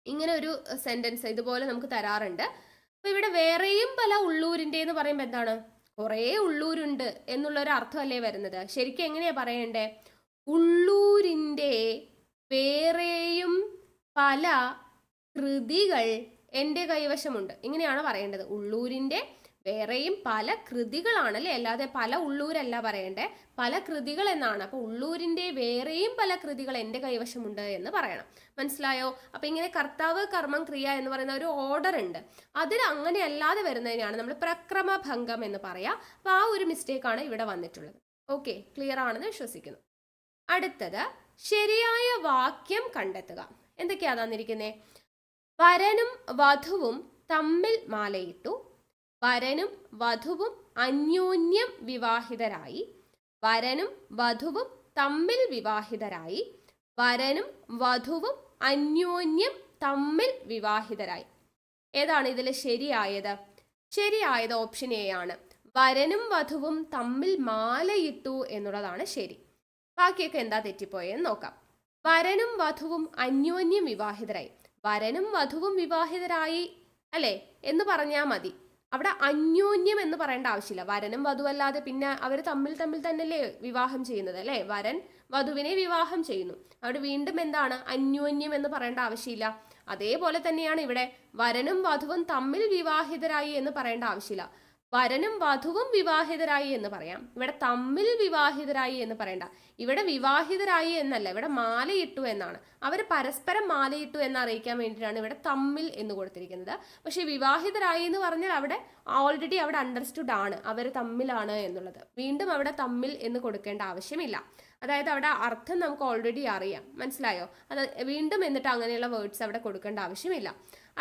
ഇങ്ങനെ ഒരു സെന്റൻസ് ഇതുപോലെ നമുക്ക് തരാറുണ്ട്. അപ്പൊ ഇവിടെ വേറെയും പല ഉള്ളൂരിൻ്റെ എന്ന് പറയുമ്പോൾ എന്താണ്? കുറേ ഉള്ളൂരുണ്ട് എന്നുള്ളൊരു അർത്ഥമല്ലേ വരുന്നത്? ശരിക്കും എങ്ങനെയാ പറയണ്ടേ? ഉള്ളൂരിൻ്റെ വേറെയും പല കൃതികൾ എൻ്റെ കൈവശമുണ്ട്. ഇങ്ങനെയാണ് പറയേണ്ടത്. ഉള്ളൂരിൻ്റെ വേറെയും പല കൃതികളാണല്ലേ, അല്ലാതെ പല ഉള്ളൂരല്ല പറയണ്ടേ, പല കൃതികൾ എന്നാണ്. അപ്പൊ ഉള്ളൂരിൻ്റെ വേറെയും പല കൃതികൾ എൻ്റെ കൈവശമുണ്ട് എന്ന് പറയണം. മനസ്സിലായോ? അപ്പൊ ഇങ്ങനെ കർത്താവ്, കർമ്മം, ക്രിയ എന്ന് പറയുന്ന ഒരു ഓർഡർ ഉണ്ട്. അതിൽ അങ്ങനെ അല്ലാതെ വരുന്നതിനാണ് നമ്മൾ പ്രക്രമഭംഗം എന്ന് പറയാ. അപ്പൊ ആ ഒരു മിസ്റ്റേക്കാണ് ഇവിടെ വന്നിട്ടുള്ളത്. ഓക്കെ, ക്ലിയർ ആണെന്ന് വിശ്വസിക്കുന്നു. അടുത്തത് ശരിയായ വാക്യം കണ്ടെത്തുക. എന്തൊക്കെയാ തന്നിരിക്കുന്നേ? വരനും വധുവും തമ്മിൽ മാലയിട്ടു. വരനും വധുവും അന്യോന്യം വിവാഹിതരായി. വരനും വധുവും തമ്മിൽ വിവാഹിതരായി. വരനും വധുവും അന്യോന്യം തമ്മിൽ വിവാഹിതരായി. ഏതാണ് ഇതിൽ ശരിയായത്? ശരിയായത് ഓപ്ഷൻ എ ആണ്. വരനും വധുവും തമ്മിൽ മാലയിട്ടു എന്നുള്ളതാണ് ശരി. ബാക്കിയൊക്കെ എന്താ തെറ്റിപ്പോയെന്ന് നോക്കാം. വരനും വധുവും അന്യോന്യം വിവാഹിതരായി. വരനും വധുവും വിവാഹിതരായി അല്ലേ എന്ന് പറഞ്ഞാൽ മതി. അവിടെ അന്യോന്യം എന്ന് പറയേണ്ട ആവശ്യമില്ല. വരനും വധുവല്ലാതെ പിന്നെ അവർ തമ്മിൽ തന്നെയല്ലേ വിവാഹം ചെയ്യുന്നത് അല്ലേ? വരൻ വധുവിനെ വിവാഹം ചെയ്യുന്നു. അവിടെ വീണ്ടും എന്താണ് അന്യോന്യം എന്ന് പറയേണ്ട ആവശ്യമില്ല. അതേപോലെ തന്നെയാണ് ഇവിടെ വരനും വധുവും തമ്മിൽ വിവാഹിതരായി എന്ന് പറയേണ്ട ആവശ്യമില്ല. വരനും വധുവും വിവാഹിതരായി എന്ന് പറയാം. ഇവിടെ തമ്മിൽ വിവാഹിതരായി എന്ന് പറയണ്ട. ഇവിടെ വിവാഹിതരായി എന്നല്ല, ഇവിടെ മാലയിട്ടു എന്നാണ്. അവർ പരസ്പരം മാലയിട്ടു എന്ന് അറിയിക്കാൻ വേണ്ടിയിട്ടാണ് ഇവിടെ തമ്മിൽ എന്ന് കൊടുത്തിരിക്കുന്നത്. പക്ഷെ വിവാഹിതരായി എന്ന് പറഞ്ഞാൽ അവിടെ ഓൾറെഡി അവിടെ അണ്ടർസ്റ്റുഡ് ആണ് അവർ തമ്മിലാണ് എന്നുള്ളത്. വീണ്ടും അവിടെ തമ്മിൽ എന്ന് കൊടുക്കേണ്ട ആവശ്യമില്ല. അതായത് അവിടെ അർത്ഥം നമുക്ക് ഓൾറെഡി അറിയാം. മനസ്സിലായോ? അത് വീണ്ടും എന്നിട്ട് അങ്ങനെയുള്ള വേർഡ്സ് അവിടെ കൊടുക്കേണ്ട ആവശ്യമില്ല.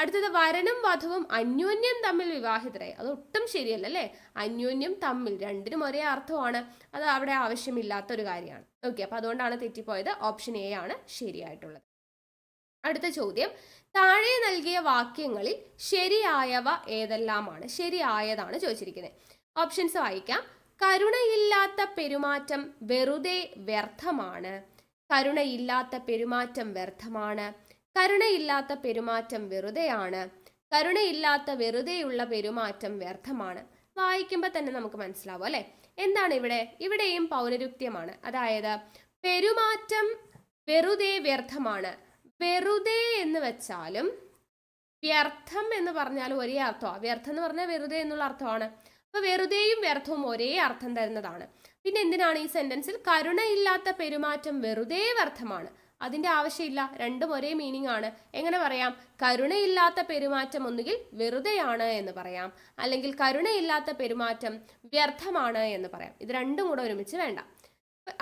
അടുത്തത് വരനും വധുവും അന്യോന്യം തമ്മിൽ വിവാഹിതരായി. അത് ഒട്ടും ശരിയല്ല അല്ലേ? അന്യോന്യം തമ്മിൽ രണ്ടിനും ഒരേ അർത്ഥമാണ്. അത് അവിടെ ആവശ്യമില്ലാത്തൊരു കാര്യമാണ്. ഓക്കെ, അപ്പൊ അതുകൊണ്ടാണ് തെറ്റിപ്പോയത്. ഓപ്ഷൻ എ ആണ് ശരിയായിട്ടുള്ളത്. അടുത്ത ചോദ്യം, താഴെ നൽകിയ വാക്യങ്ങളിൽ ശരിയായവ ഏതെല്ലാമാണ്? ശരിയായതാണ് ചോദിച്ചിരിക്കുന്നത്. ഓപ്ഷൻസ് വായിക്കാം. കരുണയില്ലാത്ത പെരുമാറ്റം വെറുതെ വ്യർത്ഥമാണ്. കരുണയില്ലാത്ത പെരുമാറ്റം വ്യർത്ഥമാണ്. കരുണയില്ലാത്ത പെരുമാറ്റം വെറുതെയാണ്. കരുണയില്ലാത്ത വെറുതെയുള്ള പെരുമാറ്റം വ്യർത്ഥമാണ്. വായിക്കുമ്പോൾ തന്നെ നമുക്ക് മനസ്സിലാവും അല്ലെ എന്താണ് ഇവിടെ. ഇവിടെയും പൗനരുക്ത്യമാണ്. അതായത് പെരുമാറ്റം വെറുതെ വ്യർത്ഥമാണ്. വെറുതെ എന്ന് വെച്ചാലും വ്യർത്ഥം എന്ന് പറഞ്ഞാലും ഒരേ അർത്ഥമാണ്. വ്യർത്ഥം എന്ന് പറഞ്ഞാൽ വെറുതെ എന്നുള്ള അർത്ഥമാണ്. അപ്പൊ വെറുതെയും വ്യർത്ഥവും ഒരേ അർത്ഥം തരുന്നതാണ്. പിന്നെ എന്തിനാണ് ഈ സെന്റൻസിൽ കരുണയില്ലാത്ത പെരുമാറ്റം വെറുതെ വ്യർത്ഥമാണ്? അതിന്റെ ആവശ്യമില്ല. രണ്ടും ഒരേ മീനിങ് ആണ്. എങ്ങനെ പറയാം? കരുണയില്ലാത്ത പെരുമാറ്റം ഒന്നുകിൽ വെറുതെയാണ് എന്ന് പറയാം, അല്ലെങ്കിൽ കരുണയില്ലാത്ത പെരുമാറ്റം വ്യർത്ഥമാണ് എന്ന് പറയാം. ഇത് രണ്ടും കൂടെ ഒരുമിച്ച് വേണ്ട.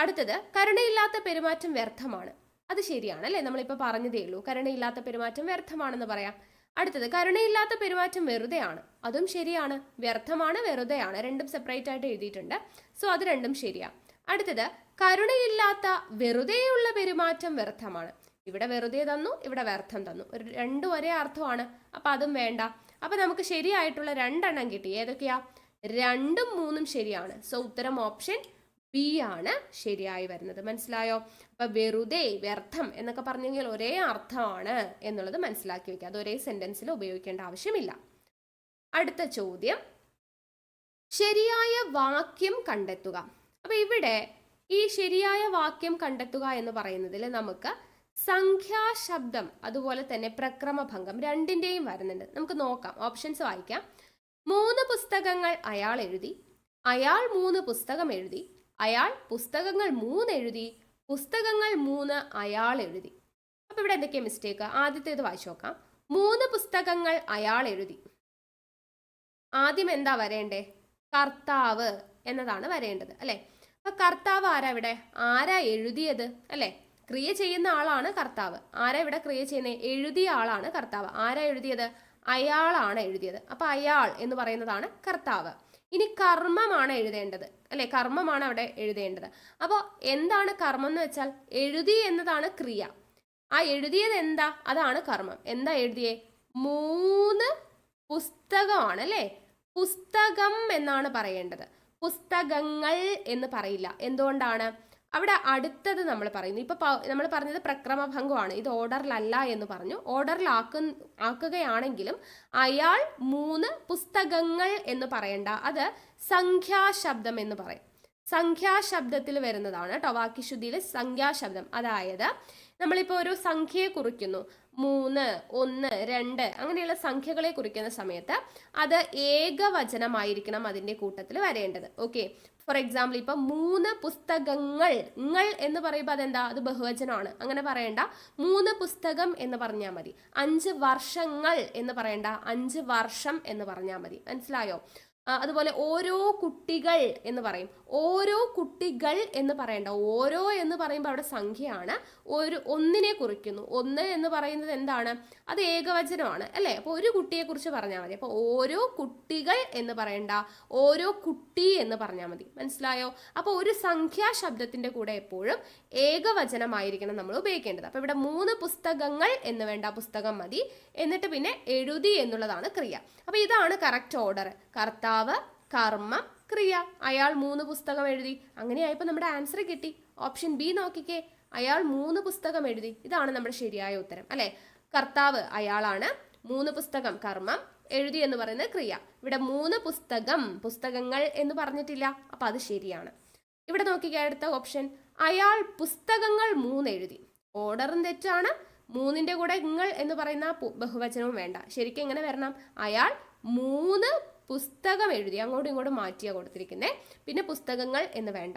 അടുത്തത്, കരുണയില്ലാത്ത പെരുമാറ്റം വ്യർത്ഥമാണ്. അത് ശരിയാണ് അല്ലേ? നമ്മളിപ്പോൾ പറഞ്ഞതേ ഉള്ളൂ. കരുണയില്ലാത്ത പെരുമാറ്റം വ്യർത്ഥമാണെന്ന് പറയാം. അടുത്തത്, കരുണയില്ലാത്ത പെരുമാറ്റം വെറുതെയാണ്. അതും ശരിയാണ്. വ്യർത്ഥമാണ്, വെറുതെയാണ്, രണ്ടും സെപ്പറേറ്റ് ആയിട്ട് എഴുതിയിട്ടുണ്ട്. സോ അത് രണ്ടും ശരിയാണ്. അടുത്തത്, കരുണയില്ലാത്ത വെറുതെയുള്ള പെരുമാറ്റം വ്യർത്ഥമാണ്. ഇവിടെ വെറുതെ തന്നു, ഇവിടെ വ്യർത്ഥം തന്നു. രണ്ടും ഒരേ അർത്ഥമാണ്. അപ്പൊ അതും വേണ്ട. അപ്പൊ നമുക്ക് ശരിയായിട്ടുള്ള രണ്ടെണ്ണം കിട്ടി. ഏതൊക്കെയാ? 2ഉം 3ഉം ശരിയാണ്. സോ ഉത്തരം ഓപ്ഷൻ ബി ആണ് ശരിയായി വരുന്നത്. മനസ്സിലായോ? അപ്പൊ വെറുതെ, വ്യർത്ഥം എന്നൊക്കെ പറഞ്ഞെങ്കിൽ ഒരേ അർത്ഥമാണ് എന്നുള്ളത് മനസ്സിലാക്കി വെക്കുക. അത് ഒരേ സെന്റൻസിൽ ഉപയോഗിക്കേണ്ട ആവശ്യമില്ല. അടുത്ത ചോദ്യം, ശരിയായ വാക്യം കണ്ടെത്തുക. അപ്പൊ ഇവിടെ ഈ ശരിയായ വാക്യം കണ്ടെത്തുക എന്ന് പറയുന്നതിൽ നമുക്ക് സംഖ്യാശബ്ദം അതുപോലെ തന്നെ പ്രക്രമഭംഗം രണ്ടിന്റെയും വരുന്നുണ്ട്. നമുക്ക് നോക്കാം. ഓപ്ഷൻസ് വായിക്കാം. 3 പുസ്തകങ്ങൾ അയാൾ എഴുതി. അയാൾ 3 പുസ്തകം എഴുതി. അയാൾ പുസ്തകങ്ങൾ 3 എഴുതി. പുസ്തകങ്ങൾ 3 അയാൾ എഴുതി. അപ്പൊ ഇവിടെ എന്തൊക്കെയാ മിസ്റ്റേക്ക്? ആദ്യത്തേത് വായിച്ചു നോക്കാം. 3 പുസ്തകങ്ങൾ അയാൾ എഴുതി. ആദ്യം എന്താ വരേണ്ടേ? കർത്താവ് എന്നതാണ് വരേണ്ടത് അല്ലെ? അപ്പൊ കർത്താവ് ആരാ ഇവിടെ? ആരാ എഴുതിയത് അല്ലെ? ക്രിയ ചെയ്യുന്ന ആളാണ് കർത്താവ്. ആരാ ഇവിടെ ക്രിയ ചെയ്യുന്നത്? എഴുതിയ ആളാണ് കർത്താവ്. ആരാ എഴുതിയത്? അയാളാണ് എഴുതിയത്. അപ്പൊ അയാൾ എന്ന് പറയുന്നതാണ് കർത്താവ്. ഇനി കർമ്മമാണ് എഴുതേണ്ടത് അല്ലെ? കർമ്മമാണ് അവിടെ എഴുതേണ്ടത്. അപ്പോൾ എന്താണ് കർമ്മം എന്ന് വെച്ചാൽ എഴുതി എന്നതാണ് ക്രിയ. ആ എഴുതിയത് എന്താ? അതാണ് കർമ്മം. എന്താ എഴുതിയേ? 3 പുസ്തകമാണ് അല്ലെ? പുസ്തകം എന്നാണ് പറയേണ്ടത്. പുസ്തകങ്ങൾ എന്ന് പറയില്ല. എന്തുകൊണ്ടാണ്? അവിടെ അടുത്തത് നമ്മൾ പറയുന്നു. ഇപ്പൊ നമ്മൾ പറഞ്ഞത് പ്രക്രമഭംഗമാണ്. ഇത് ഓർഡറിലല്ല എന്ന് പറഞ്ഞു. ഓർഡറിൽ ആക്കുകയാണെങ്കിലും അയാൾ 3 പുസ്തകങ്ങൾ എന്ന് പറയണ്ട. അത് സംഖ്യാശബ്ദം എന്ന് പറയും. സംഖ്യാശബ്ദത്തിൽ വരുന്നതാണ് കേട്ടോ. വാക്യശുദ്ധിയിൽ സംഖ്യാശബ്ദം. അതായത് നമ്മളിപ്പോൾ ഒരു സംഖ്യയെ കുറിക്കുന്നു, 3, 1, 2 അങ്ങനെയുള്ള സംഖ്യകളെ കുറിക്കുന്ന സമയത്ത് അത് ഏകവചനമായിരിക്കണം അതിൻ്റെ കൂട്ടത്തിൽ വരേണ്ടത്. ഓക്കെ, ഫോർ എക്സാമ്പിൾ ഇപ്പം 3 പുസ്തകങ്ങൾ എന്ന് പറയുമ്പോൾ അതെന്താ? അത് ബഹുവചനമാണ്. അങ്ങനെ പറയണ്ട. 3 പുസ്തകം എന്ന് പറഞ്ഞാൽ മതി. 5 വർഷങ്ങൾ എന്ന് പറയണ്ട. 5 വർഷം എന്ന് പറഞ്ഞാൽ മതി. മനസ്സിലായോ? അതുപോലെ ഓരോ കുട്ടികൾ എന്ന് പറയും. ഓരോ കുട്ടികൾ എന്ന് പറയണ്ട, ഓരോ എന്ന് പറയുമ്പോൾ അവിടെ സംഖ്യയാണ്, ഒന്നിനെ കുറിക്കുന്നു. ഒന്ന് എന്ന് പറയുന്നത് എന്താണ്? അത് ഏകവചനമാണ് അല്ലേ? അപ്പോൾ ഒരു കുട്ടിയെ കുറിച്ച് പറഞ്ഞാൽ മതി. അപ്പോൾ ഓരോ കുട്ടികൾ എന്ന് പറയണ്ട, ഓരോ കുട്ടി എന്ന് പറഞ്ഞാൽ മതി. മനസ്സിലായോ? അപ്പോൾ ഒരു സംഖ്യാ ശബ്ദത്തിന്റെ കൂടെ എപ്പോഴും ഏകവചനമായിരിക്കണം നമ്മൾ ഉപയോഗിക്കേണ്ടത്. അപ്പോൾ ഇവിടെ 3 പുസ്തകങ്ങൾ എന്ന് വേണ്ട, പുസ്തകം മതി. എന്നിട്ട് പിന്നെ എഴുതി എന്നുള്ളതാണ് ക്രിയ. അപ്പോൾ ഇതാണ് കറക്റ്റ് ഓർഡർ. കർത്താവ്, കർമ്മം, ക്രിയ. അയാൾ 3 പുസ്തകം എഴുതി. അങ്ങനെയായപ്പോൾ നമ്മുടെ ആൻസർ കിട്ടി. ഓപ്ഷൻ ബി നോക്കിക്കേ, അയാൾ 3 പുസ്തകം എഴുതി. ഇതാണ് നമ്മുടെ ശരിയായ ഉത്തരം അല്ലെ? കർത്താവ് അയാളാണ്, 3 പുസ്തകം കർമ്മം, എഴുതി എന്ന് പറയുന്നത് ക്രിയ. ഇവിടെ 3 പുസ്തകം, പുസ്തകങ്ങൾ എന്ന് പറഞ്ഞിട്ടില്ല, അപ്പൊ അത് ശരിയാണ്. ഇവിടെ നോക്കിക്കേ അടുത്ത ഓപ്ഷൻ, അയാൾ പുസ്തകങ്ങൾ 3 എഴുതി. ഓർഡറും തെറ്റാണ്. 3ന്റെ കൂടെ ങ്ങൾ എന്ന് പറയുന്ന ബഹുവചനവും വേണ്ട. ശരിക്കും എങ്ങനെ വരണം? അയാൾ 3 പുസ്തകം എഴുതി. അങ്ങോട്ടും ഇങ്ങോട്ടും മാറ്റിയാ കൊടുത്തിരിക്കുന്നത്. പിന്നെ പുസ്തകങ്ങൾ എന്ന് വേണ്ട.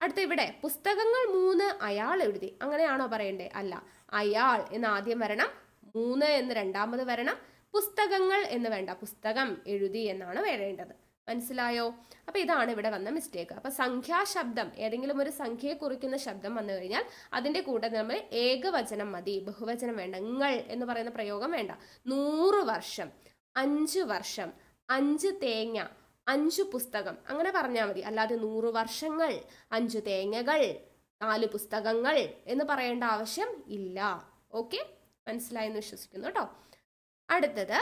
അടുത്ത ഇവിടെ പുസ്തകങ്ങൾ 3 അയാൾ എഴുതി. അങ്ങനെയാണോ പറയണ്ടേ? അല്ല. അയാൾ എന്ന് ആദ്യം വരണം, 3 എന്ന് രണ്ടാമത് വരണം, പുസ്തകങ്ങൾ എന്ന് വേണ്ട, പുസ്തകം എഴുതി എന്നാണ് വരേണ്ടത്. മനസ്സിലായോ? അപ്പൊ ഇതാണ് ഇവിടെ വന്ന മിസ്റ്റേക്ക്. അപ്പൊ സംഖ്യാശബ്ദം, ഏതെങ്കിലും ഒരു സംഖ്യയെ കുറിക്കുന്ന ശബ്ദം വന്നു കഴിഞ്ഞാൽ അതിന്റെ കൂടെ നമ്മൾ ഏകവചനം മതി, ബഹുവചനം വേണ്ട. ങ്ങൾ എന്ന് പറയുന്ന പ്രയോഗം വേണ്ട. 100 വർഷം, 5 വർഷം, 5 തേങ്ങ, 5 പുസ്തകം, അങ്ങനെ പറഞ്ഞാൽ മതി. അല്ലാതെ 100 വർഷങ്ങൾ, 5 തേങ്ങകൾ, 4 പുസ്തകങ്ങൾ എന്ന് പറയേണ്ട ആവശ്യം ഇല്ല. ഓക്കെ, മനസ്സിലായെന്ന് വിശ്വസിക്കുന്നു കേട്ടോ. അടുത്തത്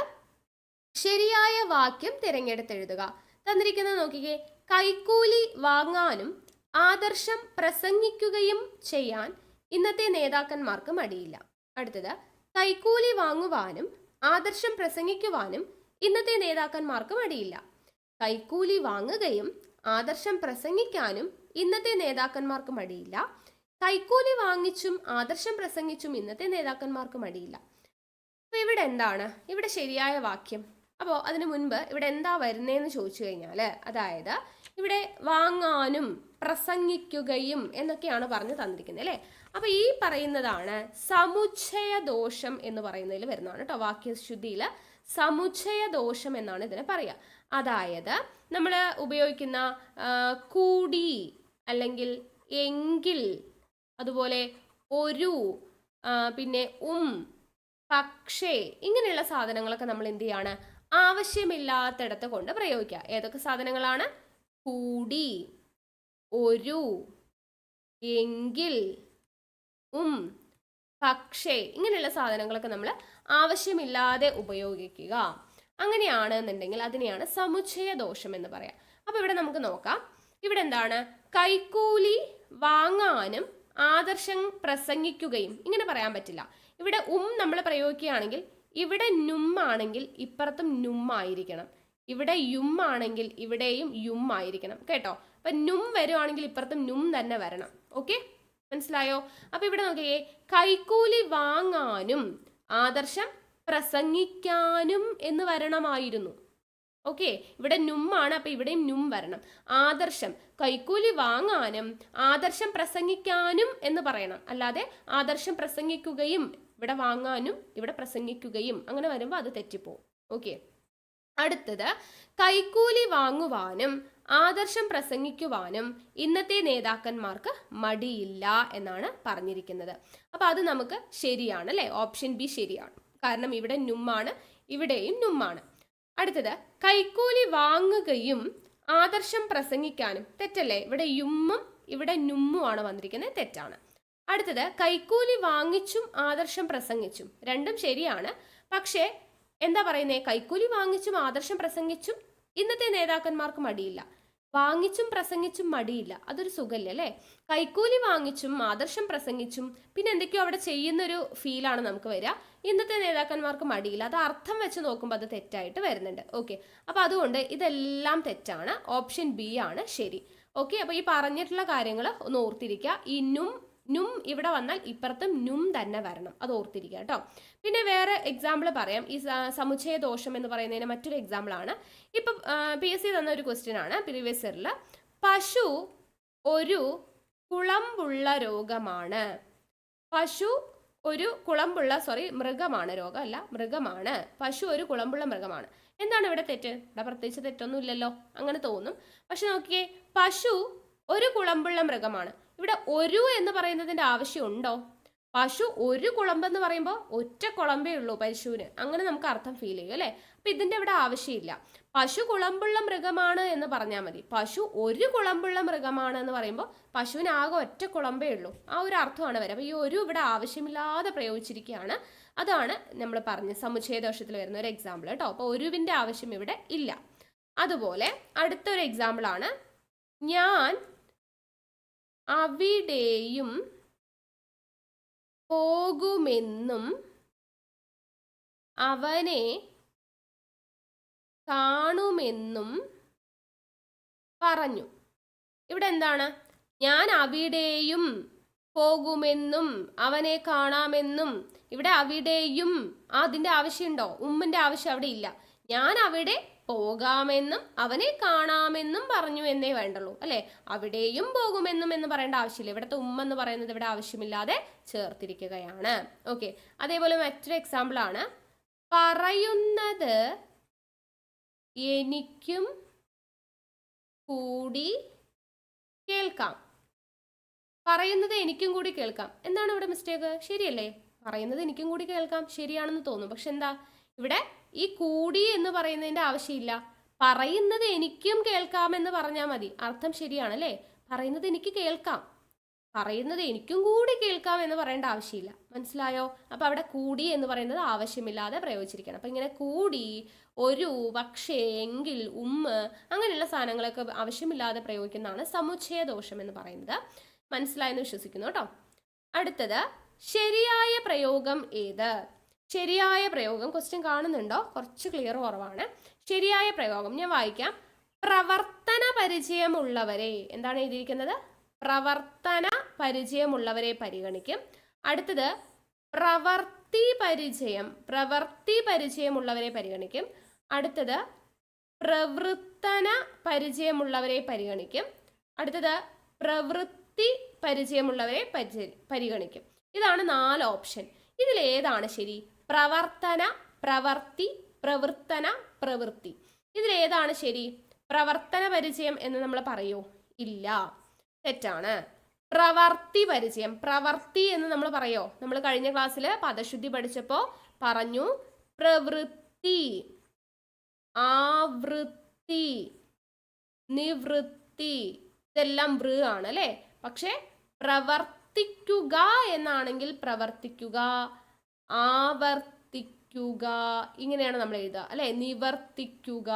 ശരിയായ വാക്യം തിരഞ്ഞെടുത്തെഴുതുക. തന്നിരിക്കുന്നത് നോക്കിക്കേ, കൈക്കൂലി വാങ്ങാനും ആദർശം പ്രസംഗിക്കുകയും ചെയ്യാൻ ഇന്നത്തെ നേതാക്കന്മാർക്ക് മടിയില്ല. അടുത്തത്, കൈക്കൂലി വാങ്ങുവാനും ആദർശം പ്രസംഗിക്കുവാനും ഇന്നത്തെ നേതാക്കന്മാർക്ക് മടിയില്ല. കൈക്കൂലി വാങ്ങുകയും ആദർശം പ്രസംഗിക്കാനും ഇന്നത്തെ നേതാക്കന്മാർക്ക് മടിയില്ല. കൈക്കൂലി വാങ്ങിച്ചും ആദർശം പ്രസംഗിച്ചും ഇന്നത്തെ നേതാക്കന്മാർക്ക് മടിയില്ല. അപ്പൊ ഇവിടെ എന്താണ് ഇവിടെ ശരിയായ വാക്യം? അപ്പോൾ അതിനു മുൻപ് ഇവിടെ എന്താ വരുന്നതെന്ന് ചോദിച്ചു കഴിഞ്ഞാൽ, അതായത് ഇവിടെ വാങ്ങാനും പ്രസംഗിക്കുകയും എന്നൊക്കെയാണ് പറഞ്ഞു തന്നിരിക്കുന്നത് അല്ലേ? അപ്പൊ ഈ പറയുന്നതാണ് സമുച്ചയ ദോഷം എന്ന് പറയുന്നതിൽ വരുന്നതാണ് കേട്ടോ. വാക്യശുദ്ധിയിൽ സമുച്ചയ ദോഷം എന്നാണ് ഇതിനെ പറയുക. അതായത് നമ്മൾ ഉപയോഗിക്കുന്ന കൂടി, അല്ലെങ്കിൽ എങ്കിൽ, അതുപോലെ ഒരു, പിന്നെ പക്ഷേ, ഇങ്ങനെയുള്ള സാധനങ്ങളൊക്കെ നമ്മൾ എന്ത് ചെയ്യാണ്? ആവശ്യമില്ലാത്തിടത്ത് കൊണ്ട് പ്രയോഗിക്കുക. ഏതൊക്കെ സാധനങ്ങളാണ്? കൂടി, ഒരു, എങ്കിൽ, പക്ഷേ, ഇങ്ങനെയുള്ള സാധനങ്ങളൊക്കെ നമ്മൾ ആവശ്യമില്ലാതെ ഉപയോഗിക്കുക. അങ്ങനെയാണെന്നുണ്ടെങ്കിൽ അതിനെയാണ് സമുച്ചയ ദോഷം എന്ന് പറയാം. അപ്പൊ ഇവിടെ നമുക്ക് നോക്കാം. ഇവിടെ എന്താണ്? കൈക്കൂലി വാങ്ങാനും ആദർശം പ്രസംഗിക്കുകയും, ഇങ്ങനെ പറയാൻ പറ്റില്ല. ഇവിടെ നമ്മൾ പ്രയോഗിക്കുകയാണെങ്കിൽ ഇവിടെ ആണെങ്കിൽ ഇപ്പുറത്തും ആയിരിക്കണം. ഇവിടെ ആണെങ്കിൽ ഇവിടെയും ആയിരിക്കണം കേട്ടോ. അപ്പൊ വരുവാണെങ്കിൽ ഇപ്പുറത്തും തന്നെ വരണം. ഓക്കെ, മനസ്സിലായോ? അപ്പൊ ഇവിടെ നോക്കിയേ, കൈക്കൂലി വാങ്ങാനും ആദർശം പ്രസംഗിക്കാനും എന്ന് വരണമായിരുന്നു. ഓക്കെ, ഇവിടെ ആണ്, അപ്പൊ ഇവിടെയും വരണം. ആദർശം, കൈക്കൂലി വാങ്ങാനും ആദർശം പ്രസംഗിക്കാനും എന്ന് പറയണം. അല്ലാതെ ആദർശം പ്രസംഗിക്കുകയും, ഇവിടെ വാങ്ങാനും ഇവിടെ പ്രസംഗിക്കുകയും, അങ്ങനെ വരുമ്പോൾ അത് തെറ്റിപ്പോവും. ഓക്കെ, അടുത്തത്, കൈക്കൂലി വാങ്ങുവാനും ആദർശം പ്രസംഗിക്കുവാനും ഇന്നത്തെ നേതാക്കന്മാർക്ക് മടിയില്ല എന്നാണ് പറഞ്ഞിരിക്കുന്നത്. അപ്പൊ അത് നമുക്ക് ശരിയാണ് അല്ലെ? ഓപ്ഷൻ ബി ശരിയാണ്. കാരണം ഇവിടെ ആണ്, ഇവിടെയും ആണ്. അടുത്തത്, കൈക്കൂലി വാങ്ങുകയും ആദർശം പ്രസംഗിക്കാനും, തെറ്റല്ലേ? ഇവിടെ ഇവിടെ ആണ് വന്നിരിക്കുന്നത്, തെറ്റാണ്. അടുത്തത്, കൈക്കൂലി വാങ്ങിച്ചും ആദർശം പ്രസംഗിച്ചും, രണ്ടും ശരിയാണ്. പക്ഷേ എന്താ പറയുന്നേ? കൈക്കൂലി വാങ്ങിച്ചും ആദർശം പ്രസംഗിച്ചും ഇന്നത്തെ നേതാക്കന്മാർക്ക് മടിയില്ല. വാങ്ങിച്ചും പ്രസംഗിച്ചും മടിയില്ല, അതൊരു സുഖല്ലേ അല്ലേ? കൈക്കൂലി വാങ്ങിച്ചും ആദർശം പ്രസംഗിച്ചും പിന്നെ എന്തൊക്കെയോ അവിടെ ചെയ്യുന്നൊരു ഫീലാണ് നമുക്ക് വരിക. ഇന്നത്തെ നേതാക്കന്മാർക്ക് മടിയില്ല, അത് അർത്ഥം വെച്ച് നോക്കുമ്പോൾ അത് തെറ്റായിട്ട് വരുന്നുണ്ട്. ഓക്കെ, അപ്പൊ അതുകൊണ്ട് ഇതെല്ലാം തെറ്റാണ്. ഓപ്ഷൻ ബി ആണ് ശരി. ഓക്കെ, അപ്പൊ ഈ പറഞ്ഞിട്ടുള്ള കാര്യങ്ങൾ ഒന്ന് ഓർത്തിരിക്കുക. ഈ ഇവിടെ വന്നാൽ ഇപ്പുറത്തും തന്നെ വരണം, അത് ഓർത്തിരിക്കുക കേട്ടോ. പിന്നെ വേറെ എക്സാമ്പിൾ പറയാം. ഈ സമുച്ചയ ദോഷം എന്ന് പറയുന്നതിന് മറ്റൊരു എക്സാമ്പിൾ ആണ്. ഇപ്പൊ PSC തന്ന ഒരു ക്വസ്റ്റ്യൻ ആണ് പ്രീവിയസ് ഇയറിൽ. പശു ഒരു കുളമ്പുള്ള രോഗമാണ്. പശു ഒരു കുളമ്പുള്ള മൃഗമാണ്, രോഗമല്ല മൃഗമാണ്. പശു ഒരു കുളമ്പുള്ള മൃഗമാണ്. എന്താണ് ഇവിടെ തെറ്റ്? ഇവിടെ പ്രത്യേകിച്ച് തെറ്റൊന്നും ഇല്ലല്ലോ, അങ്ങനെ തോന്നും. പക്ഷെ നോക്കിയേ, പശു ഒരു കുളമ്പുള്ള മൃഗമാണ്. ഇവിടെ ഒരു എന്ന് പറയുന്നതിന്റെ ആവശ്യമുണ്ടോ? പശു ഒരു കുളമ്പെന്ന് പറയുമ്പോൾ ഒറ്റ കുളമ്പേ ഉള്ളൂ പശുവിന്, അങ്ങനെ നമുക്ക് അർത്ഥം ഫീൽ ചെയ്യും അല്ലേ. അപ്പൊ ഇതിന്റെ ഇവിടെ ആവശ്യമില്ല. പശു കുളമ്പുള്ള മൃഗമാണ് എന്ന് പറഞ്ഞാൽ മതി. പശു ഒരു കുളമ്പുള്ള മൃഗമാണ് എന്ന് പറയുമ്പോൾ പശുവിന് ആകെ ഒറ്റ കുളമ്പേ ഉള്ളൂ, ആ ഒരു അർത്ഥമാണ് വരിക. അപ്പൊ ഈ ഒരു ഇവിടെ ആവശ്യമില്ലാതെ പ്രയോഗിച്ചിരിക്കുകയാണ്. അതാണ് നമ്മൾ പറഞ്ഞ സമുച്ചയദോഷത്തിൽ വരുന്ന ഒരു എക്സാമ്പിൾ കേട്ടോ. അപ്പൊ ഒരുവിന്റെ ആവശ്യം ഇവിടെ ഇല്ല. അതുപോലെ അടുത്തൊരു എക്സാമ്പിൾ ആണ്, ഞാൻ അവിടെയും പോകുമെന്നും അവനെ കാണുമെന്നും പറഞ്ഞു. ഇവിടെ എന്താണ്? ഞാൻ അവിടെയും പോകുമെന്നും അവനെ കാണാമെന്നും. ഇവിടെ അവിടെയും അതിന്റെ ആവശ്യമുണ്ടോ? ഉമ്മിന്റെ ആവശ്യം അവിടെ ഇല്ല. ഞാൻ അവിടെ പോകാമെന്നും അവനെ കാണാമെന്നും പറഞ്ഞു എന്നേ വേണ്ടുള്ളൂ അല്ലെ. അവിടെയും പോകുമെന്നും എന്ന് പറയേണ്ട ആവശ്യമില്ല. ഇവിടുത്തെ എന്ന് പറയുന്നത് ഇവിടെ ആവശ്യമില്ലാതെ ചേർത്തിരിക്കുകയാണ്. ഓക്കെ, അതേപോലെ മറ്റൊരു എക്സാമ്പിൾ ആണ്, പറയുന്നത് എനിക്കും കൂടി കേൾക്കാം. പറയുന്നത് എനിക്കും കൂടി കേൾക്കാം. എന്താണ് ഇവിടെ മിസ്റ്റേക്ക്? ശരിയല്ലേ, പറയുന്നത് എനിക്കും കൂടി കേൾക്കാം ശരിയാണെന്ന് തോന്നും. പക്ഷെ എന്താ ഇവിടെ ഈ കൂടി എന്ന് പറയുന്നതിന്റെ ആവശ്യമില്ല. പറയുന്നത് എനിക്കും കേൾക്കാമെന്ന് പറഞ്ഞാൽ മതി, അർത്ഥം ശരിയാണ് അല്ലേ. പറയുന്നത് എനിക്ക് കേൾക്കാം, പറയുന്നത് എനിക്കും കൂടി കേൾക്കാം എന്ന് പറയേണ്ട ആവശ്യമില്ല. മനസ്സിലായോ? അപ്പൊ അവിടെ കൂടി എന്ന് പറയുന്നത് ആവശ്യമില്ലാതെ പ്രയോഗിച്ചിരിക്കണം. അപ്പൊ ഇങ്ങനെ കൂടി, ഒരു, പക്ഷേ, എങ്കിൽ, അങ്ങനെയുള്ള സാധനങ്ങളൊക്കെ ആവശ്യമില്ലാതെ പ്രയോഗിക്കുന്നതാണ് സമുച്ചയദോഷം എന്ന് പറയുന്നത്. മനസ്സിലായെന്ന് വിശ്വസിക്കുന്നു കേട്ടോ. അടുത്തത്, ശരിയായ പ്രയോഗം ഏത്? ശരിയായ പ്രയോഗം ക്വസ്റ്റ്യൻ കാണുന്നുണ്ടോ? കുറച്ച് ക്ലിയർ കുറവാണ്. ശരിയായ പ്രയോഗം ഞാൻ വായിക്കാം. പ്രവർത്തന പരിചയമുള്ളവരെ, എന്താണ് എഴുതിയിരിക്കുന്നത്? പ്രവർത്തന പരിചയമുള്ളവരെ പരിഗണിക്കും. അടുത്തത് പ്രവർത്തി പരിചയമുള്ളവരെ പരിഗണിക്കും. അടുത്തത് പ്രവൃത്തന പരിചയമുള്ളവരെ പരിഗണിക്കും. അടുത്തത് പ്രവൃത്തി പരിചയമുള്ളവരെ പരിഗണിക്കും. ഇതാണ് 4 ഓപ്ഷൻ. ഇതിലേതാണ് ശരി? പ്രവർത്തന, പ്രവർത്തി, പ്രവൃത്തന, പ്രവൃത്തി. ഇതിലേതാണ് ശരി? പ്രവർത്തന പരിചയം എന്ന് നമ്മൾ പറയോ? ഇല്ല, തെറ്റാണ്. പ്രവർത്തി പരിചയം, പ്രവർത്തി എന്ന് നമ്മൾ പറയോ? നമ്മൾ കഴിഞ്ഞ ക്ലാസ്സിൽ പദശുദ്ധി പഠിച്ചപ്പോൾ പറഞ്ഞു, പ്രവൃത്തി, ആവൃത്തി, നിവൃത്തി, ഇതെല്ലാം വൃ ആണ് അല്ലേ. പക്ഷെ പ്രവർത്തിക്കുക എന്നാണെങ്കിൽ പ്രവർത്തിക്കുക, ആവർത്തിക്കുക, ഇങ്ങനെയാണ് നമ്മൾ എഴുതുക അല്ലെ. നിവർത്തിക്കുക,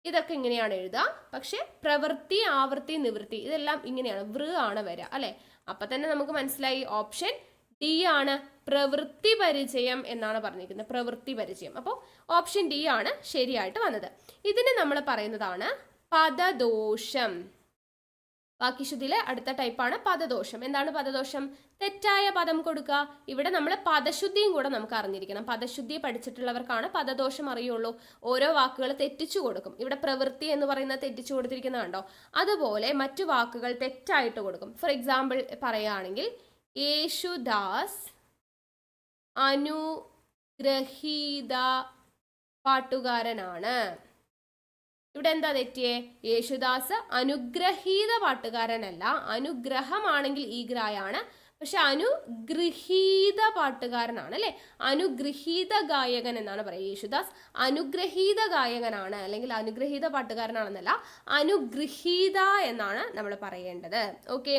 ഇതൊക്കെ ഇങ്ങനെയാണ് എഴുതുക. പക്ഷെ പ്രവൃത്തി, ആവൃത്തി, നിവൃത്തി ഇതെല്ലാം ഇങ്ങനെയാണ്, വൃ ആണ് വരിക അല്ലെ. അപ്പൊ തന്നെ നമുക്ക് മനസ്സിലായി ഓപ്ഷൻ ഡി ആണ്, പ്രവൃത്തി പരിചയം എന്നാണ് പറഞ്ഞിരിക്കുന്നത്. പ്രവൃത്തി പരിചയം. അപ്പോൾ ഓപ്ഷൻ ഡി ആണ് ശരിയായിട്ട് വന്നത്. ഇതിന് നമ്മൾ പറയുന്നതാണ് പദദോഷം. വാക്യശുദ്ധിയിലെ അടുത്ത ടൈപ്പാണ് പദദോഷം. എന്താണ് പദദോഷം? തെറ്റായ പദം കൊടുക്കുക. ഇവിടെ നമ്മൾ പദശുദ്ധിയും കൂടെ നമുക്ക് അറിഞ്ഞിരിക്കണം. പദശുദ്ധി പഠിച്ചിട്ടുള്ളവർക്കാണ് പദദോഷം അറിയുള്ളൂ. ഓരോ വാക്കുകൾ തെറ്റിച്ചു കൊടുക്കും. ഇവിടെ പ്രവൃത്തി എന്ന് പറയുന്നത് തെറ്റിച്ചു കൊടുത്തിരിക്കുന്നത് കണ്ടോ. അതുപോലെ മറ്റു വാക്കുകൾ തെറ്റായിട്ട് കൊടുക്കും. ഫോർ എക്സാമ്പിൾ പറയുകയാണെങ്കിൽ, യേശുദാസ് അനുഗ്രഹീത പാട്ടുകാരനാണ്. ഇവിടെ എന്താ തെറ്റിയേ? യേശുദാസ് അനുഗ്രഹീത പാട്ടുകാരനല്ല. അനുഗ്രഹമാണെങ്കിൽ ഈ ഗ്രായാണ്, പക്ഷെ അനുഗൃഹീത പാട്ടുകാരനാണ് അല്ലെ. അനുഗൃഹീത ഗായകൻ എന്നാണ് പറയുക. യേശുദാസ് അനുഗ്രഹീത ഗായകനാണ്, അല്ലെങ്കിൽ അനുഗ്രഹീത പാട്ടുകാരനാണെന്നല്ല, അനുഗൃഹീത എന്നാണ് നമ്മൾ പറയേണ്ടത്. ഓക്കെ,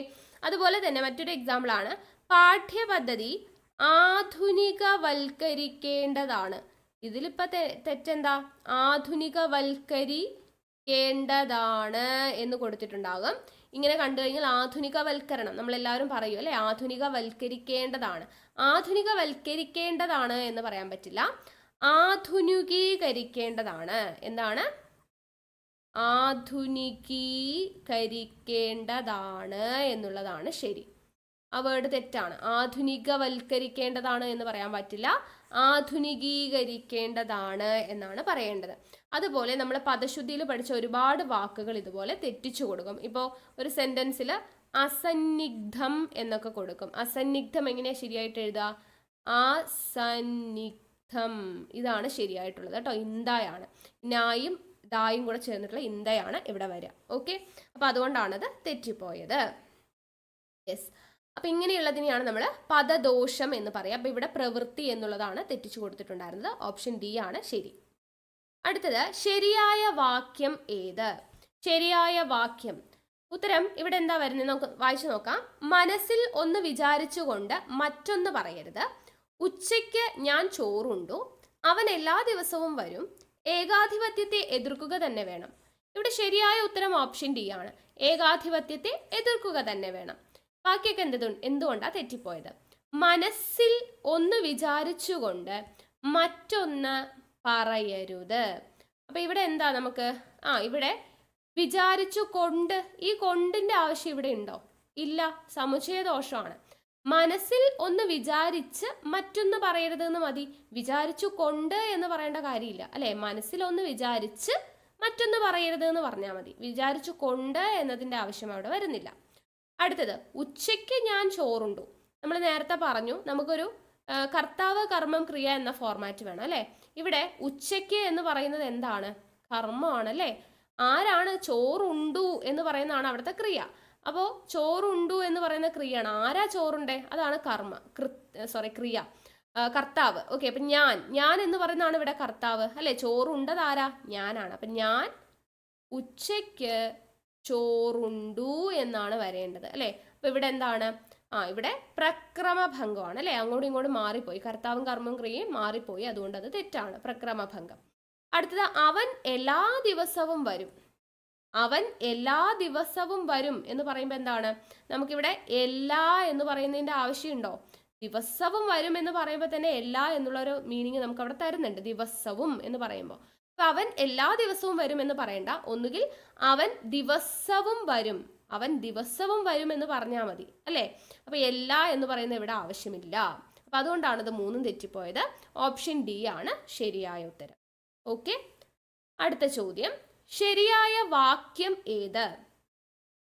അതുപോലെ തന്നെ മറ്റൊരു എക്സാമ്പിൾ ആണ്, പാഠ്യപദ്ധതി ആധുനികവൽക്കരിക്കേണ്ടതാണ്. ഇതിലിപ്പോ തെറ്റെന്താ? ആധുനികവൽക്കരിക്കേണ്ടതാണ് എന്ന് കൊടുത്തിട്ടുണ്ടാകും. ഇങ്ങനെ കണ്ടു കഴിഞ്ഞാൽ ആധുനികവൽക്കരണം നമ്മളെല്ലാവരും പറയും അല്ലെ, ആധുനികവൽക്കരിക്കേണ്ടതാണ്. ആധുനികവൽക്കരിക്കേണ്ടതാണ് എന്ന് പറയാൻ പറ്റില്ല, ആധുനികീകരിക്കേണ്ടതാണ്. എന്താണ്? ആധുനികീകരിക്കേണ്ടതാണ് എന്നുള്ളതാണ് ശരി. ആ വേർഡ് തെറ്റാണ്. ആധുനികവൽക്കരിക്കേണ്ടതാണ് എന്ന് പറയാൻ പറ്റില്ല, ആധുനികീകരിക്കേണ്ടതാണ് എന്നാണ് പറയേണ്ടത്. അതുപോലെ നമ്മൾ പദശുദ്ധിയിൽ പഠിച്ച ഒരുപാട് വാക്കുകൾ ഇതുപോലെ തെറ്റിച്ചു കൊടുക്കും. ഇപ്പോൾ ഒരു സെന്റൻസിൽ അസന്നിഗ്ധം എന്നൊക്കെ കൊടുക്കും. അസന്നിഗ്ധം എങ്ങനെയാ ശരിയായിട്ട് എഴുതുക? അർത്ഥം. ഇതാണ് ശരിയായിട്ടുള്ളത് കേട്ടോ. ഇന്ദയാണ്. നായും ദായും കൂടെ ചേർന്നിട്ടുള്ള ഇന്ദയാണ് ഇവിടെ വരിക. ഓക്കെ, അപ്പൊ അതുകൊണ്ടാണത് തെറ്റിപ്പോയത്. യെസ്, അപ്പൊ ഇങ്ങനെയുള്ളതിനെയാണ് നമ്മൾ പദദോഷം എന്ന് പറയാം. അപ്പൊ ഇവിടെ പ്രവൃത്തി എന്നുള്ളതാണ് തെറ്റിച്ചു കൊടുത്തിട്ടുണ്ടായിരുന്നത്. ഓപ്ഷൻ ഡി ആണ് ശരി. അടുത്തത് ശരിയായ വാക്യം ഏത്? ശരിയായ വാക്യം ഉത്തരം ഇവിടെ എന്താ വരുന്നത് നമുക്ക് വായിച്ചു നോക്കാം. മനസ്സിൽ ഒന്ന് വിചാരിച്ചുകൊണ്ട് മറ്റൊന്ന് പറയരുത്. ഉച്ചയ്ക്ക് ഞാൻ ചോറുണ്ടു. അവൻ എല്ലാ ദിവസവും വരും. ഏകാധിപത്യത്തെ എതിർക്കുക തന്നെ വേണം. ഇവിടെ ശരിയായ ഉത്തരം ഓപ്ഷൻ ഡി ആണ്. ഏകാധിപത്യത്തെ എതിർക്കുക തന്നെ വേണം. ബാക്കിയൊക്കെ എന്തുകൊണ്ടാ തെറ്റിപ്പോയത്? മനസ്സിൽ ഒന്ന് വിചാരിച്ചുകൊണ്ട് മറ്റൊന്ന് പറയരുത്. അപ്പൊ ഇവിടെ എന്താ നമുക്ക് ഇവിടെ വിചാരിച്ചു കൊണ്ട്, ഈ കൊണ്ടിന്റെ ആവശ്യം ഇവിടെ ഉണ്ടോ? ഇല്ല, സമുച്ചയദോഷമാണ്. മനസ്സിൽ ഒന്ന് വിചാരിച്ച് മറ്റൊന്ന് പറയരുത് എന്ന് മതി. വിചാരിച്ചു കൊണ്ട് എന്ന് പറയേണ്ട കാര്യമില്ല അല്ലെ. മനസ്സിൽ ഒന്ന് വിചാരിച്ച് മറ്റൊന്ന് പറയരുത് എന്ന് പറഞ്ഞാൽ മതി. വിചാരിച്ചു കൊണ്ട് എന്നതിന്റെ ആവശ്യം അവിടെ വരുന്നില്ല. അടുത്തത് ഉച്ചയ്ക്ക് ഞാൻ ചോറുണ്ടു. നമ്മൾ നേരത്തെ പറഞ്ഞു നമുക്കൊരു കർത്താവ് കർമ്മം ക്രിയ എന്ന ഫോർമാറ്റ് വേണം അല്ലെ. ഇവിടെ ഉച്ചയ്ക്ക് എന്ന് പറയുന്നത് എന്താണ്? കർമ്മമാണ് അല്ലെ. ആരാണ്? ചോറുണ്ടു എന്ന് പറയുന്നതാണ് അവിടുത്തെ ക്രിയ. അപ്പോൾ ചോറുണ്ടു എന്ന് പറയുന്ന ക്രിയയാണ്. ആരാ ചോറുണ്ടേ? അതാണ് ക്രിയ, കർത്താവ്. ഓക്കെ, അപ്പൊ ഞാൻ എന്ന് പറയുന്നതാണ് ഇവിടെ കർത്താവ് അല്ലെ. ചോറുണ്ടത് ആരാ? ഞാനാണ്. അപ്പൊ ഞാൻ ഉച്ചയ്ക്ക് ചോറുണ്ടു എന്നാണ് വരേണ്ടത് അല്ലെ. അപ്പൊ ഇവിടെ എന്താണ്? ഇവിടെ പ്രക്രമഭംഗമാണ് അല്ലെ. അങ്ങോട്ടും ഇങ്ങോട്ടും മാറിപ്പോയി. കർത്താവും കർമ്മവും ക്രിയയും മാറിപ്പോയി. അതുകൊണ്ട് അത് തെറ്റാണ്, പ്രക്രമഭംഗം. അടുത്തത് അവൻ എല്ലാ ദിവസവും വരും. അവൻ എല്ലാ ദിവസവും വരും എന്ന് പറയുമ്പോൾ എന്താണ്? നമുക്കിവിടെ എല്ലാ എന്ന് പറയുന്നതിന്റെ ആവശ്യമുണ്ടോ? ദിവസവും വരും എന്ന് പറയുമ്പോൾ തന്നെ എല്ലാ എന്നുള്ളൊരു മീനിങ് നമുക്ക് അവിടെ തരുന്നുണ്ട്. ദിവസവും എന്ന് പറയുമ്പോൾ അപ്പൊ അവൻ എല്ലാ ദിവസവും വരും എന്ന് പറയണ്ട. ഒന്നുകിൽ അവൻ ദിവസവും വരും, അവൻ ദിവസവും വരും എന്ന് പറഞ്ഞാൽ മതി അല്ലേ. അപ്പൊ എല്ലാ എന്ന് പറയുന്ന ഇവിടെ ആവശ്യമില്ല. അപ്പൊ അതുകൊണ്ടാണ് ഇത് മൂന്നും തെറ്റിപ്പോയത്. ഓപ്ഷൻ ഡി ആണ് ശരിയായ ഉത്തരം. ഓക്കെ, അടുത്ത ചോദ്യം, ശരിയായ വാക്യം ഏത്?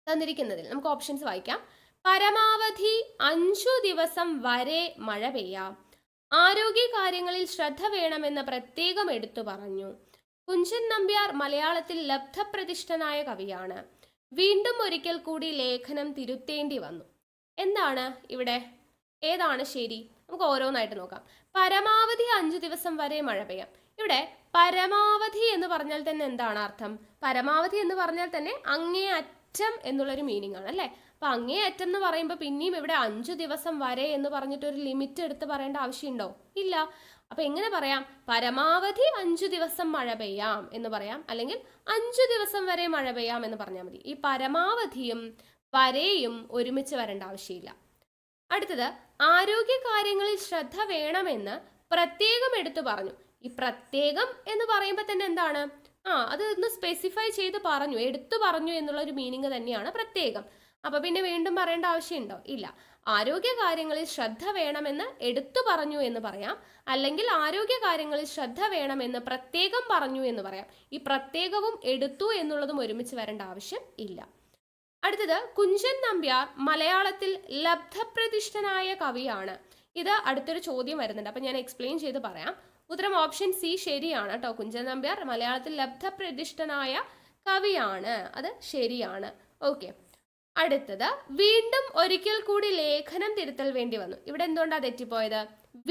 തന്നിരിക്കുന്നതിൽ നമുക്ക് ഓപ്ഷൻസ് വായിക്കാം. പരമാവധി 5 ദിവസം വരെ മഴ പെയ്യാം. ആരോഗ്യ കാര്യങ്ങളിൽ ശ്രദ്ധ വേണമെന്ന് പ്രത്യേകം എടുത്തു പറഞ്ഞു. കുഞ്ചൻ നമ്പ്യാർ മലയാളത്തിൽ ലബ്ധപ്രതിഷ്ഠനായ കവിയാണ്. വീണ്ടും ഒരിക്കൽ കൂടി ലേഖനം തിരുത്തേണ്ടി വന്നു. എന്താണ് ഇവിടെ? ഏതാണ് ശരി? നമുക്ക് ഓരോന്നായിട്ട് നോക്കാം. പരമാവധി 5 ദിവസം വരെ മഴ പെയ്യാം. ഇവിടെ പരമാവധി എന്ന് പറഞ്ഞാൽ തന്നെ എന്താണ് അർത്ഥം? പരമാവധി എന്ന് പറഞ്ഞാൽ തന്നെ അങ്ങേ അറ്റം എന്നുള്ളൊരു മീനിങ് ആണ് അല്ലെ. അപ്പൊ അങ്ങേ അറ്റം എന്ന് പറയുമ്പോൾ പിന്നെയും ഇവിടെ 5 ദിവസം വരെ എന്ന് പറഞ്ഞിട്ട് ഒരു ലിമിറ്റ് എടുത്ത് പറയേണ്ട ആവശ്യമുണ്ടോ? ഇല്ല. അപ്പൊ എങ്ങനെ പറയാം? പരമാവധി 5 ദിവസം മഴ പെയ്യാം എന്ന് പറയാം, അല്ലെങ്കിൽ 5 ദിവസം വരെ മഴ പെയ്യാം എന്ന് പറഞ്ഞാൽ മതി. ഈ പരമാവധിയും വരെയും ഒരുമിച്ച് വരേണ്ട ആവശ്യമില്ല. അടുത്തത്, ആരോഗ്യ കാര്യങ്ങളിൽ ശ്രദ്ധ വേണമെന്ന് പ്രത്യേകം എടുത്തു പറഞ്ഞു. ഈ പ്രത്യേകം എന്ന് പറയുമ്പോൾ തന്നെ എന്താണ്? അത് ഒന്ന് സ്പെസിഫൈ ചെയ്ത് പറഞ്ഞു, എടുത്തു പറഞ്ഞു എന്നുള്ള ഒരു മീനിങ് തന്നെയാണ് പ്രത്യേകം. അപ്പൊ പിന്നെ വീണ്ടും പറയേണ്ട ആവശ്യമുണ്ടോ? ഇല്ല. ആരോഗ്യ കാര്യങ്ങളിൽ ശ്രദ്ധ വേണമെന്ന് എടുത്തു പറഞ്ഞു എന്ന് പറയാം, അല്ലെങ്കിൽ ആരോഗ്യ കാര്യങ്ങളിൽ ശ്രദ്ധ വേണമെന്ന് പ്രത്യേകം പറഞ്ഞു എന്ന് പറയാം. ഈ പ്രത്യേകവും എടുത്തു എന്നുള്ളതും ഒരുമിച്ച് വരേണ്ട ആവശ്യം ഇല്ല. അടുത്തത്, കുഞ്ചൻ നമ്പ്യാർ മലയാളത്തിൽ ലബ്ധപ്രതിഷ്ഠനായ കവിയാണ്. ഇത് അടുത്തൊരു ചോദ്യം വരുന്നുണ്ട്, അപ്പൊ ഞാൻ എക്സ്പ്ലെയിൻ ചെയ്ത് പറയാം. ഉത്തരം ഓപ്ഷൻ സി ശരിയാണ് കേട്ടോ. കുഞ്ചൻ നമ്പ്യാർ മലയാളത്തിൽ ലബ്ധപ്രതിഷ്ഠനായ കവിയാണ്, അത് ശരിയാണ്. ഓക്കെ, അടുത്തത്, വീണ്ടും ഒരിക്കൽ കൂടി ലേഖനം തിരുത്തൽ വേണ്ടി വന്നു. ഇവിടെ എന്തുകൊണ്ടാണ് തെറ്റിപ്പോയത്?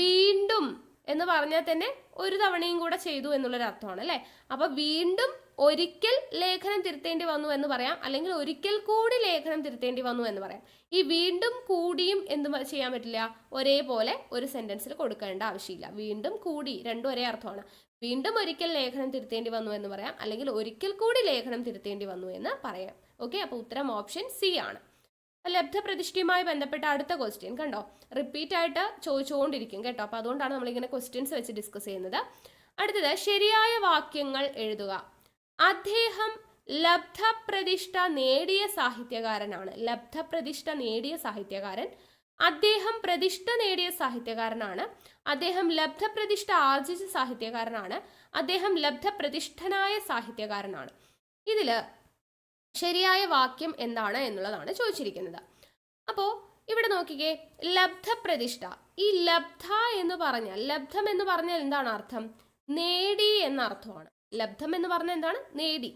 വീണ്ടും എന്ന് പറഞ്ഞാൽ തന്നെ ഒരു തവണയും കൂടെ ചെയ്തു എന്നുള്ളൊരു അർത്ഥമാണ് അല്ലെ. അപ്പൊ വീണ്ടും ഒരിക്കൽ ലേഖനം തിരുത്തേണ്ടി വന്നു എന്ന് പറയാം, അല്ലെങ്കിൽ ഒരിക്കൽ കൂടി ലേഖനം തിരുത്തേണ്ടി വന്നു എന്ന് പറയാം. ഈ വീണ്ടും കൂടിയും എന്ത് ചെയ്യാൻ പറ്റില്ല? ഒരേപോലെ ഒരു സെന്റൻസിൽ കൊടുക്കേണ്ട ആവശ്യമില്ല. വീണ്ടും കൂടി രണ്ടും ഒരേ അർത്ഥമാണ്. വീണ്ടും ഒരിക്കൽ ലേഖനം തിരുത്തേണ്ടി വന്നു എന്ന് പറയാം, അല്ലെങ്കിൽ ഒരിക്കൽ കൂടി ലേഖനം തിരുത്തേണ്ടി വന്നു എന്ന് പറയാം. ഓക്കെ, അപ്പൊ ഉത്തരം ഓപ്ഷൻ സി ആണ്. ലബ്ധപ്രതിഷ്ഠയുമായി ബന്ധപ്പെട്ട അടുത്ത ക്വസ്റ്റ്യൻ കണ്ടോ, റിപ്പീറ്റ് ആയിട്ട് ചോദിച്ചുകൊണ്ടിരിക്കും കേട്ടോ. അപ്പൊ അതുകൊണ്ടാണ് നമ്മളിങ്ങനെ ക്വസ്റ്റ്യൻസ് വെച്ച് ഡിസ്കസ് ചെയ്യുന്നത്. അടുത്തത്, ശരിയായ വാക്യങ്ങൾ എഴുതുക. അദ്ദേഹം ലബ്ധപ്രതിഷ്ഠ നേടിയ സാഹിത്യകാരനാണ്. ലബ്ധപ്രതിഷ്ഠ നേടിയ സാഹിത്യകാരൻ. അദ്ദേഹം പ്രതിഷ്ഠ നേടിയ സാഹിത്യകാരനാണ്. അദ്ദേഹം ലബ്ധപ്രതിഷ്ഠ ആർജിച്ച സാഹിത്യകാരനാണ്. അദ്ദേഹം ലബ്ധപ്രതിഷ്ഠനായ സാഹിത്യകാരനാണ്. ഇതില് ശരിയായ വാക്യം എന്താണ് എന്നുള്ളതാണ് ചോദിച്ചിരിക്കുന്നത്. അപ്പോൾ ഇവിടെ നോക്കിക്കേ, ലബ്ധപ്രതിഷ്ഠ ഈ ലബ്ധ എന്ന് പറഞ്ഞാൽ, ലബ്ധം എന്ന് പറഞ്ഞാൽ എന്താണ് അർത്ഥം? നേടി എന്ന അർത്ഥമാണ്. ലബ്ധം എന്ന് പറഞ്ഞാൽ എന്താണ്? നേടി.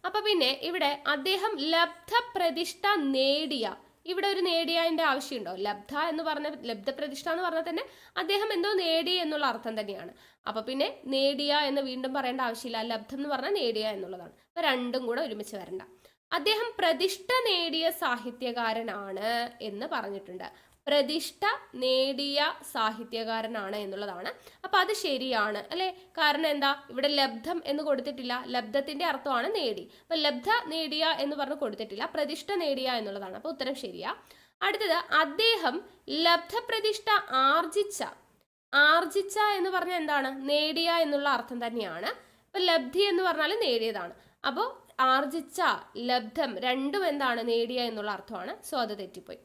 അപ്പൊ പിന്നെ ഇവിടെ അദ്ദേഹം ലബ്ധ പ്രതിഷ്ഠ നേടിയ, ഇവിടെ ഒരു നേടിയതിന്റെ ആവശ്യമുണ്ടോ? ലബ്ധ എന്ന് പറഞ്ഞ, ലബ്ധ പ്രതിഷ്ഠ എന്ന് പറഞ്ഞാൽ തന്നെ അദ്ദേഹം എന്തോ നേടി എന്നുള്ള അർത്ഥം തന്നെയാണ്. അപ്പൊ പിന്നെ നേടിയ എന്ന് വീണ്ടും പറയേണ്ട ആവശ്യമില്ല. ലബ്ധം എന്ന് പറഞ്ഞാൽ നേടിയ എന്നുള്ളതാണ്. അപ്പൊ രണ്ടും കൂടെ ഒരുമിച്ച് വരണ്ട. അദ്ദേഹം പ്രതിഷ്ഠ നേടിയ സാഹിത്യകാരനാണ് എന്ന് പറഞ്ഞിട്ടുണ്ട്. പ്രതിഷ്ഠ നേടിയ സാഹിത്യകാരനാണ് എന്നുള്ളതാണ്. അപ്പൊ അത് ശരിയാണ് അല്ലെ? കാരണം എന്താ, ഇവിടെ ലബ്ധം എന്ന് കൊടുത്തിട്ടില്ല. ലബ്ധത്തിന്റെ അർത്ഥമാണ് നേടി. അപ്പൊ ലബ്ധ നേടിയ എന്ന് പറഞ്ഞ് കൊടുത്തിട്ടില്ല, പ്രതിഷ്ഠ നേടിയ എന്നുള്ളതാണ്. അപ്പൊ ഉത്തരം ശരിയാ. അടുത്തത്, അദ്ദേഹം ലബ്ധ പ്രതിഷ്ഠ ആർജിച്ച. ആർജിച്ച എന്ന് പറഞ്ഞാൽ എന്താണ്? നേടിയ എന്നുള്ള അർത്ഥം തന്നെയാണ്. അപ്പൊ ലബ്ധി എന്ന് പറഞ്ഞാൽ നേടിയതാണ്. അപ്പോൾ ആർജിച്ച, ലബ്ധം രണ്ടും എന്താണ്? നേടിയ എന്നുള്ള അർത്ഥമാണ്. സോ അത് തെറ്റിപ്പോയി.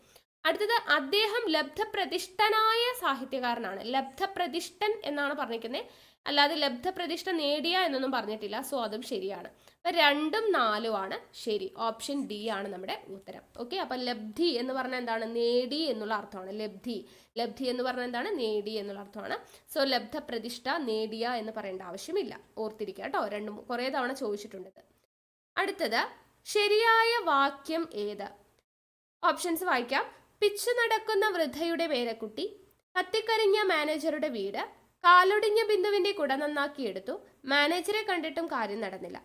അടുത്തത്, അദ്ദേഹം ലബ്ധപ്രതിഷ്ഠനായ സാഹിത്യകാരനാണ്. ലബ്ധപ്രതിഷ്ഠൻ എന്നാണ് പറഞ്ഞിരിക്കുന്നത്, അല്ലാതെ ലബ്ധപ്രതിഷ്ഠ നേടിയ എന്നൊന്നും പറഞ്ഞിട്ടില്ല. സോ അതും ശരിയാണ്. അപ്പൊ 2ഉം 4ഉം ആണ് ശരി. ഓപ്ഷൻ ഡി ആണ് നമ്മുടെ ഉത്തരം. ഓക്കെ. അപ്പൊ ലബ്ധി എന്ന് പറഞ്ഞാൽ എന്താണ്? നേടി എന്നുള്ള അർത്ഥമാണ്. ലബ്ധി, ലബ്ധി എന്ന് പറഞ്ഞാൽ എന്താണ്? നേടി എന്നുള്ള അർത്ഥമാണ്. സോ ലബ്ധപ്രതിഷ്ഠ നേടിയ എന്ന് പറയേണ്ട ആവശ്യമില്ല. ഓർത്തിരിക്കുക കേട്ടോ. രണ്ടും കുറേ തവണ ചോദിച്ചിട്ടുണ്ട്. അടുത്തത്, ശരിയായ വാക്യം ഏത്? ഓപ്ഷൻസ് വായിക്കാം. പിച്ചു നടക്കുന്ന വൃദ്ധയുടെ പേരക്കുട്ടി, കത്തിക്കരിഞ്ഞ മാനേജറുടെ വീട്, കാലൊടിഞ്ഞ ബിന്ദുവിന്റെ കുട നന്നാക്കിയെടുത്തു, മാനേജറെ കണ്ടിട്ടും കാര്യം നടന്നില്ല.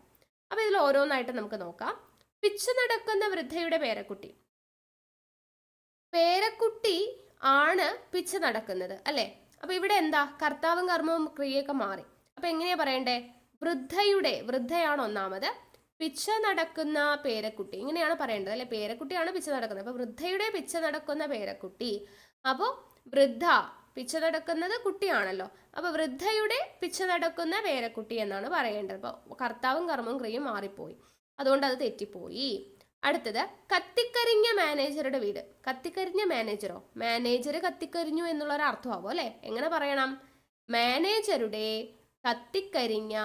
അപ്പൊ ഇതിൽ ഓരോന്നായിട്ട് നമുക്ക് നോക്കാം. പിച്ചു നടക്കുന്ന വൃദ്ധയുടെ പേരക്കുട്ടി. പേരക്കുട്ടി ആണ് പിച്ചു നടക്കുന്നത് അല്ലെ? അപ്പൊ ഇവിടെ എന്താ? കർത്താവും കർമ്മവും ക്രിയയൊക്കെ മാറി. അപ്പൊ എങ്ങനെയാ പറയണ്ടേ? വൃദ്ധയുടെ, വൃദ്ധയാണ് ഒന്നാമത്, പിച്ച നടക്കുന്ന പേരക്കുട്ടി, ഇങ്ങനെയാണ് പറയേണ്ടത് അല്ലെ? പേരക്കുട്ടിയാണ് പിച്ച നടക്കുന്നത്. അപ്പൊ വൃദ്ധയുടെ പിച്ച നടക്കുന്ന പേരക്കുട്ടി. അപ്പോൾ വൃദ്ധ പിച്ച നടക്കുന്നത് കുട്ടിയാണല്ലോ. അപ്പൊ വൃദ്ധയുടെ പിച്ച നടക്കുന്ന പേരക്കുട്ടി എന്നാണ് പറയേണ്ടത്. അപ്പൊ കർത്താവും കർമ്മവും ക്രിയയും മാറിപ്പോയി, അതുകൊണ്ട് അത് തെറ്റിപ്പോയി. അടുത്തത്, കത്തിക്കരിഞ്ഞ മാനേജറുടെ വീട്. കത്തിക്കരിഞ്ഞ മാനേജറോ? മാനേജർ കത്തിക്കരിഞ്ഞു എന്നുള്ള ഒരു അർത്ഥമാവോ അല്ലെ? എങ്ങനെ പറയണം? മാനേജറുടെ കത്തിക്കരിഞ്ഞ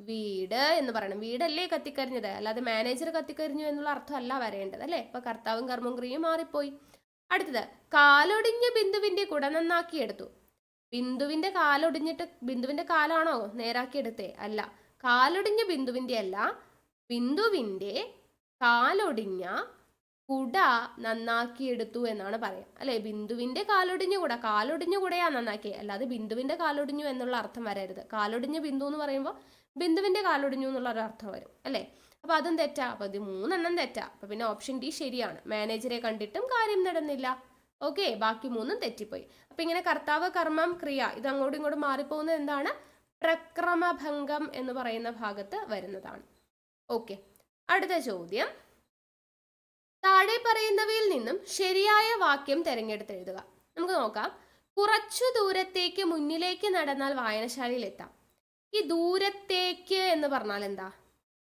വീട് എന്ന് പറയണം. വീടല്ലേ കത്തിക്കരിഞ്ഞത്, അല്ലാതെ മാനേജർ കത്തിക്കരിഞ്ഞു എന്നുള്ള അർത്ഥമല്ല വരേണ്ടത് അല്ലേ? അപ്പൊ കർത്താവും കർമ്മവും ക്രിയയും മാറിപ്പോയി. അടുത്തത്, കാലൊടിഞ്ഞ ബിന്ദുവിന്റെ കുട നന്നാക്കിയെടുത്തു. ബിന്ദുവിന്റെ കാലൊടിഞ്ഞിട്ട് ബിന്ദുവിന്റെ കാലാണോ നേരാക്കിയെടുത്തേ? അല്ല, കാലൊടിഞ്ഞ ബിന്ദുവിന്റെ അല്ല, ബിന്ദുവിന്റെ കാലൊടിഞ്ഞ കുട നന്നാക്കിയെടുത്തു എന്നാണ് പറയാം അല്ലെ? ബിന്ദുവിന്റെ കാലൊടിഞ്ഞ കുട, കാലൊടിഞ്ഞ കുടയാ നന്നാക്കിയത്, അല്ലാതെ ബിന്ദുവിന്റെ കാലൊടിഞ്ഞു എന്നുള്ള അർത്ഥം വരരുത്. കാലൊടിഞ്ഞ ബിന്ദു എന്ന് പറയുമ്പോൾ ബിന്ദുവിന്റെ കാലൊടിഞ്ഞു എന്നുള്ള ഒരു അർത്ഥം വരും അല്ലെ? അപ്പൊ അതും തെറ്റാ. അപ്പൊ ഇത് 3 തെറ്റാ. അപ്പൊ പിന്നെ ഓപ്ഷൻ ഡി ശരിയാണ്. മാനേജറെ കണ്ടിട്ടും കാര്യം നടന്നില്ല. ഓക്കെ, ബാക്കി 3ഉം തെറ്റിപ്പോയി. അപ്പൊ ഇങ്ങനെ കർത്താവ് കർമ്മം ക്രിയ ഇത് അങ്ങോട്ടും ഇങ്ങോട്ടും മാറിപ്പോകുന്നത് എന്താണ്? പ്രക്രമഭംഗം എന്ന് പറയുന്ന ഭാഗത്ത് വരുന്നതാണ്. ഓക്കെ, അടുത്ത ചോദ്യം, താഴെ പറയുന്നവയിൽ നിന്നും ശരിയായ വാക്യം തിരഞ്ഞെടുത്തെഴുതുക. നമുക്ക് നോക്കാം. കുറച്ചു ദൂരത്തേക്ക് മുന്നിലേക്ക് നടന്നാൽ വായനശാലയിൽ എത്താം. ഈ ദൂരത്തേക്ക് എന്ന് പറഞ്ഞാൽ എന്താ?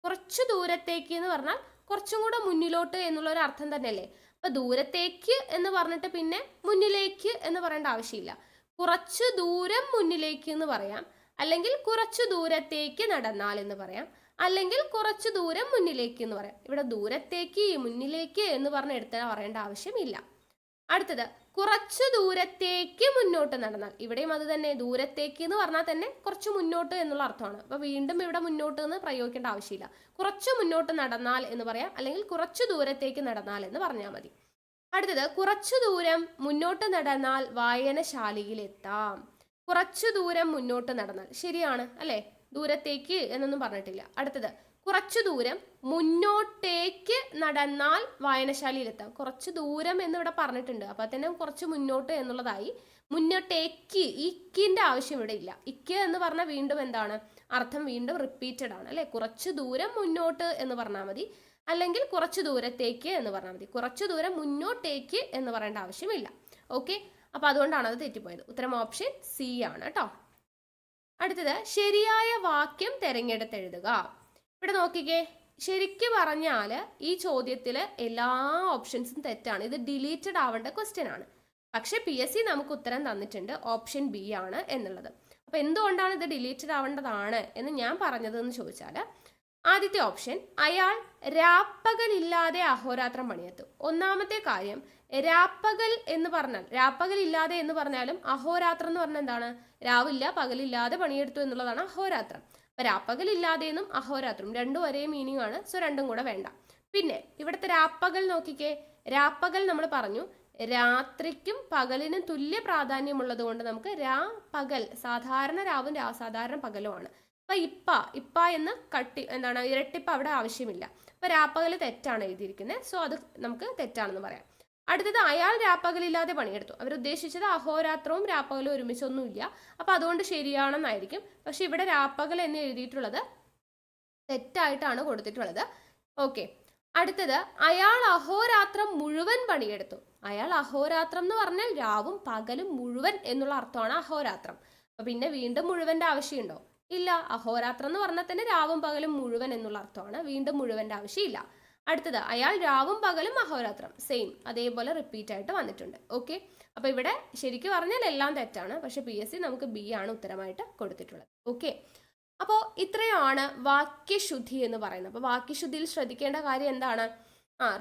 കുറച്ചു ദൂരത്തേക്ക് എന്ന് പറഞ്ഞാൽ കുറച്ചും കൂടെ മുന്നിലോട്ട് എന്നുള്ള ഒരു അർത്ഥം തന്നെയല്ലേ? അപ്പൊ ദൂരത്തേക്ക് എന്ന് പറഞ്ഞിട്ട് പിന്നെ മുന്നിലേക്ക് എന്ന് പറയേണ്ട ആവശ്യമില്ല. കുറച്ചു ദൂരം മുന്നിലേക്ക് എന്ന് പറയാം, അല്ലെങ്കിൽ കുറച്ചു ദൂരത്തേക്ക് നടന്നാൽ എന്ന് പറയാം, അല്ലെങ്കിൽ കുറച്ചു ദൂരം മുന്നിലേക്ക് എന്ന് പറയാം. ഇവിടെ ദൂരത്തേക്ക് മുന്നിലേക്ക് എന്ന് പറഞ്ഞ് എടുത്താൽ പറയേണ്ട ആവശ്യമില്ല. അടുത്തത്, കുറച്ചു ദൂരത്തേക്ക് മുന്നോട്ട് നടന്നാൽ. ഇവിടെയും അത് തന്നെ, ദൂരത്തേക്ക് എന്ന് പറഞ്ഞാൽ തന്നെ കുറച്ച് മുന്നോട്ട് എന്നുള്ള അർത്ഥമാണ്. അപ്പൊ വീണ്ടും ഇവിടെ മുന്നോട്ട് എന്ന് പ്രയോഗിക്കേണ്ട ആവശ്യമില്ല. കുറച്ചു മുന്നോട്ട് നടന്നാൽ എന്ന് പറയാം, അല്ലെങ്കിൽ കുറച്ചു ദൂരത്തേക്ക് നടന്നാൽ എന്ന് പറഞ്ഞാൽ മതി. അടുത്തത്, കുറച്ചു ദൂരം മുന്നോട്ട് നടന്നാൽ വായനശാലയിൽ എത്താം. കുറച്ചു ദൂരം മുന്നോട്ട് നടന്നാൽ ശരിയാണ് അല്ലെ? ദൂരത്തേക്ക് എന്നൊന്നും പറഞ്ഞിട്ടില്ല. അടുത്തത്, കുറച്ചു ദൂരം മുന്നോട്ടേക്ക് നടന്നാൽ വായനശാലയിലെത്താം. കുറച്ച് ദൂരം എന്നിവിടെ പറഞ്ഞിട്ടുണ്ട്, അപ്പൊ തന്നെ കുറച്ച് മുന്നോട്ട് എന്നുള്ളതായി. മുന്നോട്ടേക്ക്, ഇക്കിന്റെ ആവശ്യം ഇവിടെ ഇല്ല. ഇക്ക് എന്ന് പറഞ്ഞാൽ വീണ്ടും എന്താണ് അർത്ഥം? വീണ്ടും റിപ്പീറ്റഡ് ആണ് അല്ലെ? കുറച്ച് ദൂരം മുന്നോട്ട് എന്ന് പറഞ്ഞാൽ മതി, അല്ലെങ്കിൽ കുറച്ച് ദൂരത്തേക്ക് എന്ന് പറഞ്ഞാൽ മതി. കുറച്ചു ദൂരം മുന്നോട്ടേക്ക് എന്ന് പറയേണ്ട ആവശ്യമില്ല. ഓക്കെ, അപ്പൊ അതുകൊണ്ടാണ് അത് തെറ്റിപ്പോയത്. ഉത്തരം ഓപ്ഷൻ സി ആണ് കേട്ടോ. അടുത്തത്, ശരിയായ വാക്യം തിരഞ്ഞെടുത്തെഴുതുക. ഇവിടെ നോക്കിക്കേ, ശരിക്കും പറഞ്ഞാൽ ഈ ചോദ്യത്തിൽ എല്ലാ ഓപ്ഷൻസും തെറ്റാണ്. ഇത് ഡിലീറ്റഡ് ആവേണ്ട ക്വസ്റ്റ്യൻ ആണ്. പക്ഷെ PSC നമുക്ക് ഉത്തരം തന്നിട്ടുണ്ട് ഓപ്ഷൻ ബി ആണ് എന്നുള്ളത്. അപ്പൊ എന്തുകൊണ്ടാണ് ഇത് ഡിലീറ്റഡ് ആവേണ്ടതാണ് എന്ന് ഞാൻ പറഞ്ഞതെന്ന് ചോദിച്ചാൽ, ആദ്യത്തെ ഓപ്ഷൻ, അയാൾ രാപ്പകലില്ലാതെ അഹോരാത്രം പണിയെടുത്തു. ഒന്നാമത്തെ കാര്യം, രാപ്പകൽ എന്ന് പറഞ്ഞാൽ, രാപ്പകൽ ഇല്ലാതെ എന്ന് പറഞ്ഞാലും അഹോരാത്രം എന്ന് പറഞ്ഞാൽ എന്താണ്? രാവില്ല പകലില്ലാതെ പണിയെടുത്തു എന്നുള്ളതാണ് അഹോരാത്രം. അപ്പൊ രാപ്പകലില്ലാതെ എന്നും അഹോരാത്രം രണ്ടും ഒരേ മീനിങ് ആണ്. സോ രണ്ടും കൂടെ വേണ്ട. പിന്നെ ഇവിടുത്തെ രാപ്പകൽ നോക്കിക്കേ. രാപ്പകൽ നമ്മൾ പറഞ്ഞു രാത്രിക്കും പകലിനും തുല്യ പ്രാധാന്യമുള്ളത് കൊണ്ട് നമുക്ക് പകൽ, സാധാരണ രാവും സാധാരണ പകലുമാണ്. അപ്പൊ ഇപ്പ എന്ന് എന്താണ് ഇരട്ടിപ്പ് അവിടെ ആവശ്യമില്ല. അപ്പൊ രാപ്പകൽ തെറ്റാണ് എഴുതിയിരിക്കുന്നത്. സോ അത് നമുക്ക് തെറ്റാണെന്ന് പറയാം. അടുത്തത്, അയാൾ രാപ്പകലില്ലാതെ പണിയെടുത്തു. അവരുദ്ദേശിച്ചത് അഹോരാത്രവും രാപ്പകലും ഒരുമിച്ചൊന്നുമില്ല. അപ്പൊ അതുകൊണ്ട് ശരിയാണെന്നായിരിക്കും. പക്ഷെ ഇവിടെ രാപ്പകൽ എന്ന് എഴുതിയിട്ടുള്ളത് തെറ്റായിട്ടാണ് കൊടുത്തിട്ടുള്ളത്. ഓക്കെ. അടുത്തത്, അയാൾ അഹോരാത്രം മുഴുവൻ പണിയെടുത്തു. അയാൾ അഹോരാത്രം എന്ന് പറഞ്ഞാൽ രാവും പകലും മുഴുവൻ എന്നുള്ള അർത്ഥമാണ് അഹോരാത്രം. അപ്പൊ പിന്നെ വീണ്ടും മുഴുവന്റെ ആവശ്യമുണ്ടോ? ഇല്ല. അഹോരാത്രം എന്ന് പറഞ്ഞാൽ തന്നെ രാവും പകലും മുഴുവൻ എന്നുള്ള അർത്ഥമാണ്. വീണ്ടും മുഴുവന്റെ ആവശ്യമില്ല. അടുത്തത്, അയാൾ രാവും പകലും അഹോരാത്രം, സെയിം അതേപോലെ റിപ്പീറ്റ് ആയിട്ട് വന്നിട്ടുണ്ട്. ഓക്കെ. അപ്പൊ ഇവിടെ ശരിക്കും പറഞ്ഞാൽ എല്ലാം തെറ്റാണ്. പക്ഷെ PSC നമുക്ക് B ആണ് ഉത്തരമായിട്ട് കൊടുത്തിട്ടുള്ളത്. ഓക്കെ. അപ്പോൾ ഇത്രയാണ് വാക്യശുദ്ധി എന്ന് പറയുന്നത്. അപ്പോൾ വാക്യശുദ്ധിയിൽ ശ്രദ്ധിക്കേണ്ട കാര്യം എന്താണ്?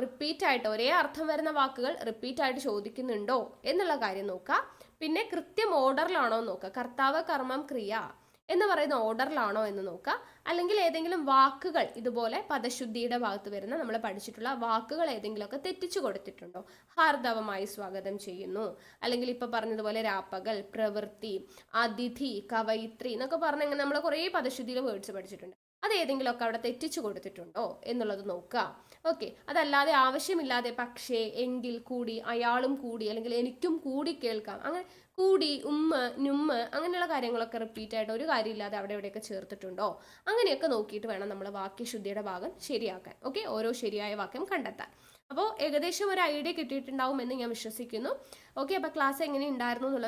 റിപ്പീറ്റ് ആയിട്ട് ഒരേ അർത്ഥം വരുന്ന വാക്കുകൾ റിപ്പീറ്റ് ആയിട്ട് ചോദിക്കുന്നുണ്ടോ എന്നുള്ള കാര്യം നോക്കുക. പിന്നെ കൃത്യം ഓർഡറിലാണോ എന്ന് നോക്കുക. കർത്താവ്, കർമ്മം, ക്രിയ എന്ന് പറയുന്ന ഓർഡറിലാണോ എന്ന് നോക്കുക. അല്ലെങ്കിൽ ഏതെങ്കിലും വാക്കുകൾ ഇതുപോലെ പദശുദ്ധിയുടെ ഭാഗത്ത് വരുന്ന നമ്മൾ പഠിച്ചിട്ടുള്ള വാക്കുകൾ ഏതെങ്കിലുമൊക്കെ തെറ്റിച്ചു കൊടുത്തിട്ടുണ്ടോ? ഹാർദവമായി സ്വാഗതം ചെയ്യുന്നു, അല്ലെങ്കിൽ ഇപ്പൊ പറഞ്ഞതുപോലെ രാപ്പകൽ, പ്രവൃത്തി, അതിഥി, കവയിത്രി എന്നൊക്കെ പറഞ്ഞ നമ്മൾ കുറേ പദശുദ്ധിയിലെ വേർഡ്സ് പഠിച്ചിട്ടുണ്ട്. അത് ഏതെങ്കിലുമൊക്കെ അവിടെ തെറ്റിച്ചു കൊടുത്തിട്ടുണ്ടോ എന്നുള്ളത് നോക്കുക. ഓക്കെ. അതല്ലാതെ ആവശ്യമില്ലാതെ പക്ഷേ, എങ്കിൽ, കൂടി, അയാളും കൂടി, അല്ലെങ്കിൽ എനിക്കും കൂടി കേൾക്കാം, അങ്ങനെ കൂടി, നുമ്മ് അങ്ങനെയുള്ള കാര്യങ്ങളൊക്കെ റിപ്പീറ്റ് ആയിട്ട് ഒരു കാര്യമില്ലാതെ അവിടെ എവിടെയൊക്കെ ചേർത്തിട്ടുണ്ടോ, അങ്ങനെയൊക്കെ നോക്കിയിട്ട് വേണം നമ്മൾ വാക്യശുദ്ധിയുടെ ഭാഗം ശരിയാക്കാൻ. ഓക്കെ. ഓരോ ശരിയായ വാക്യം കണ്ടെത്താൻ. അപ്പോൾ ഏകദേശം ഒരു ഐഡിയ കിട്ടിയിട്ടുണ്ടാവും എന്ന് ഞാൻ വിശ്വസിക്കുന്നു. ഓക്കെ. അപ്പോൾ ക്ലാസ് എങ്ങനെ ഉണ്ടായിരുന്നു എന്നുള്ളത്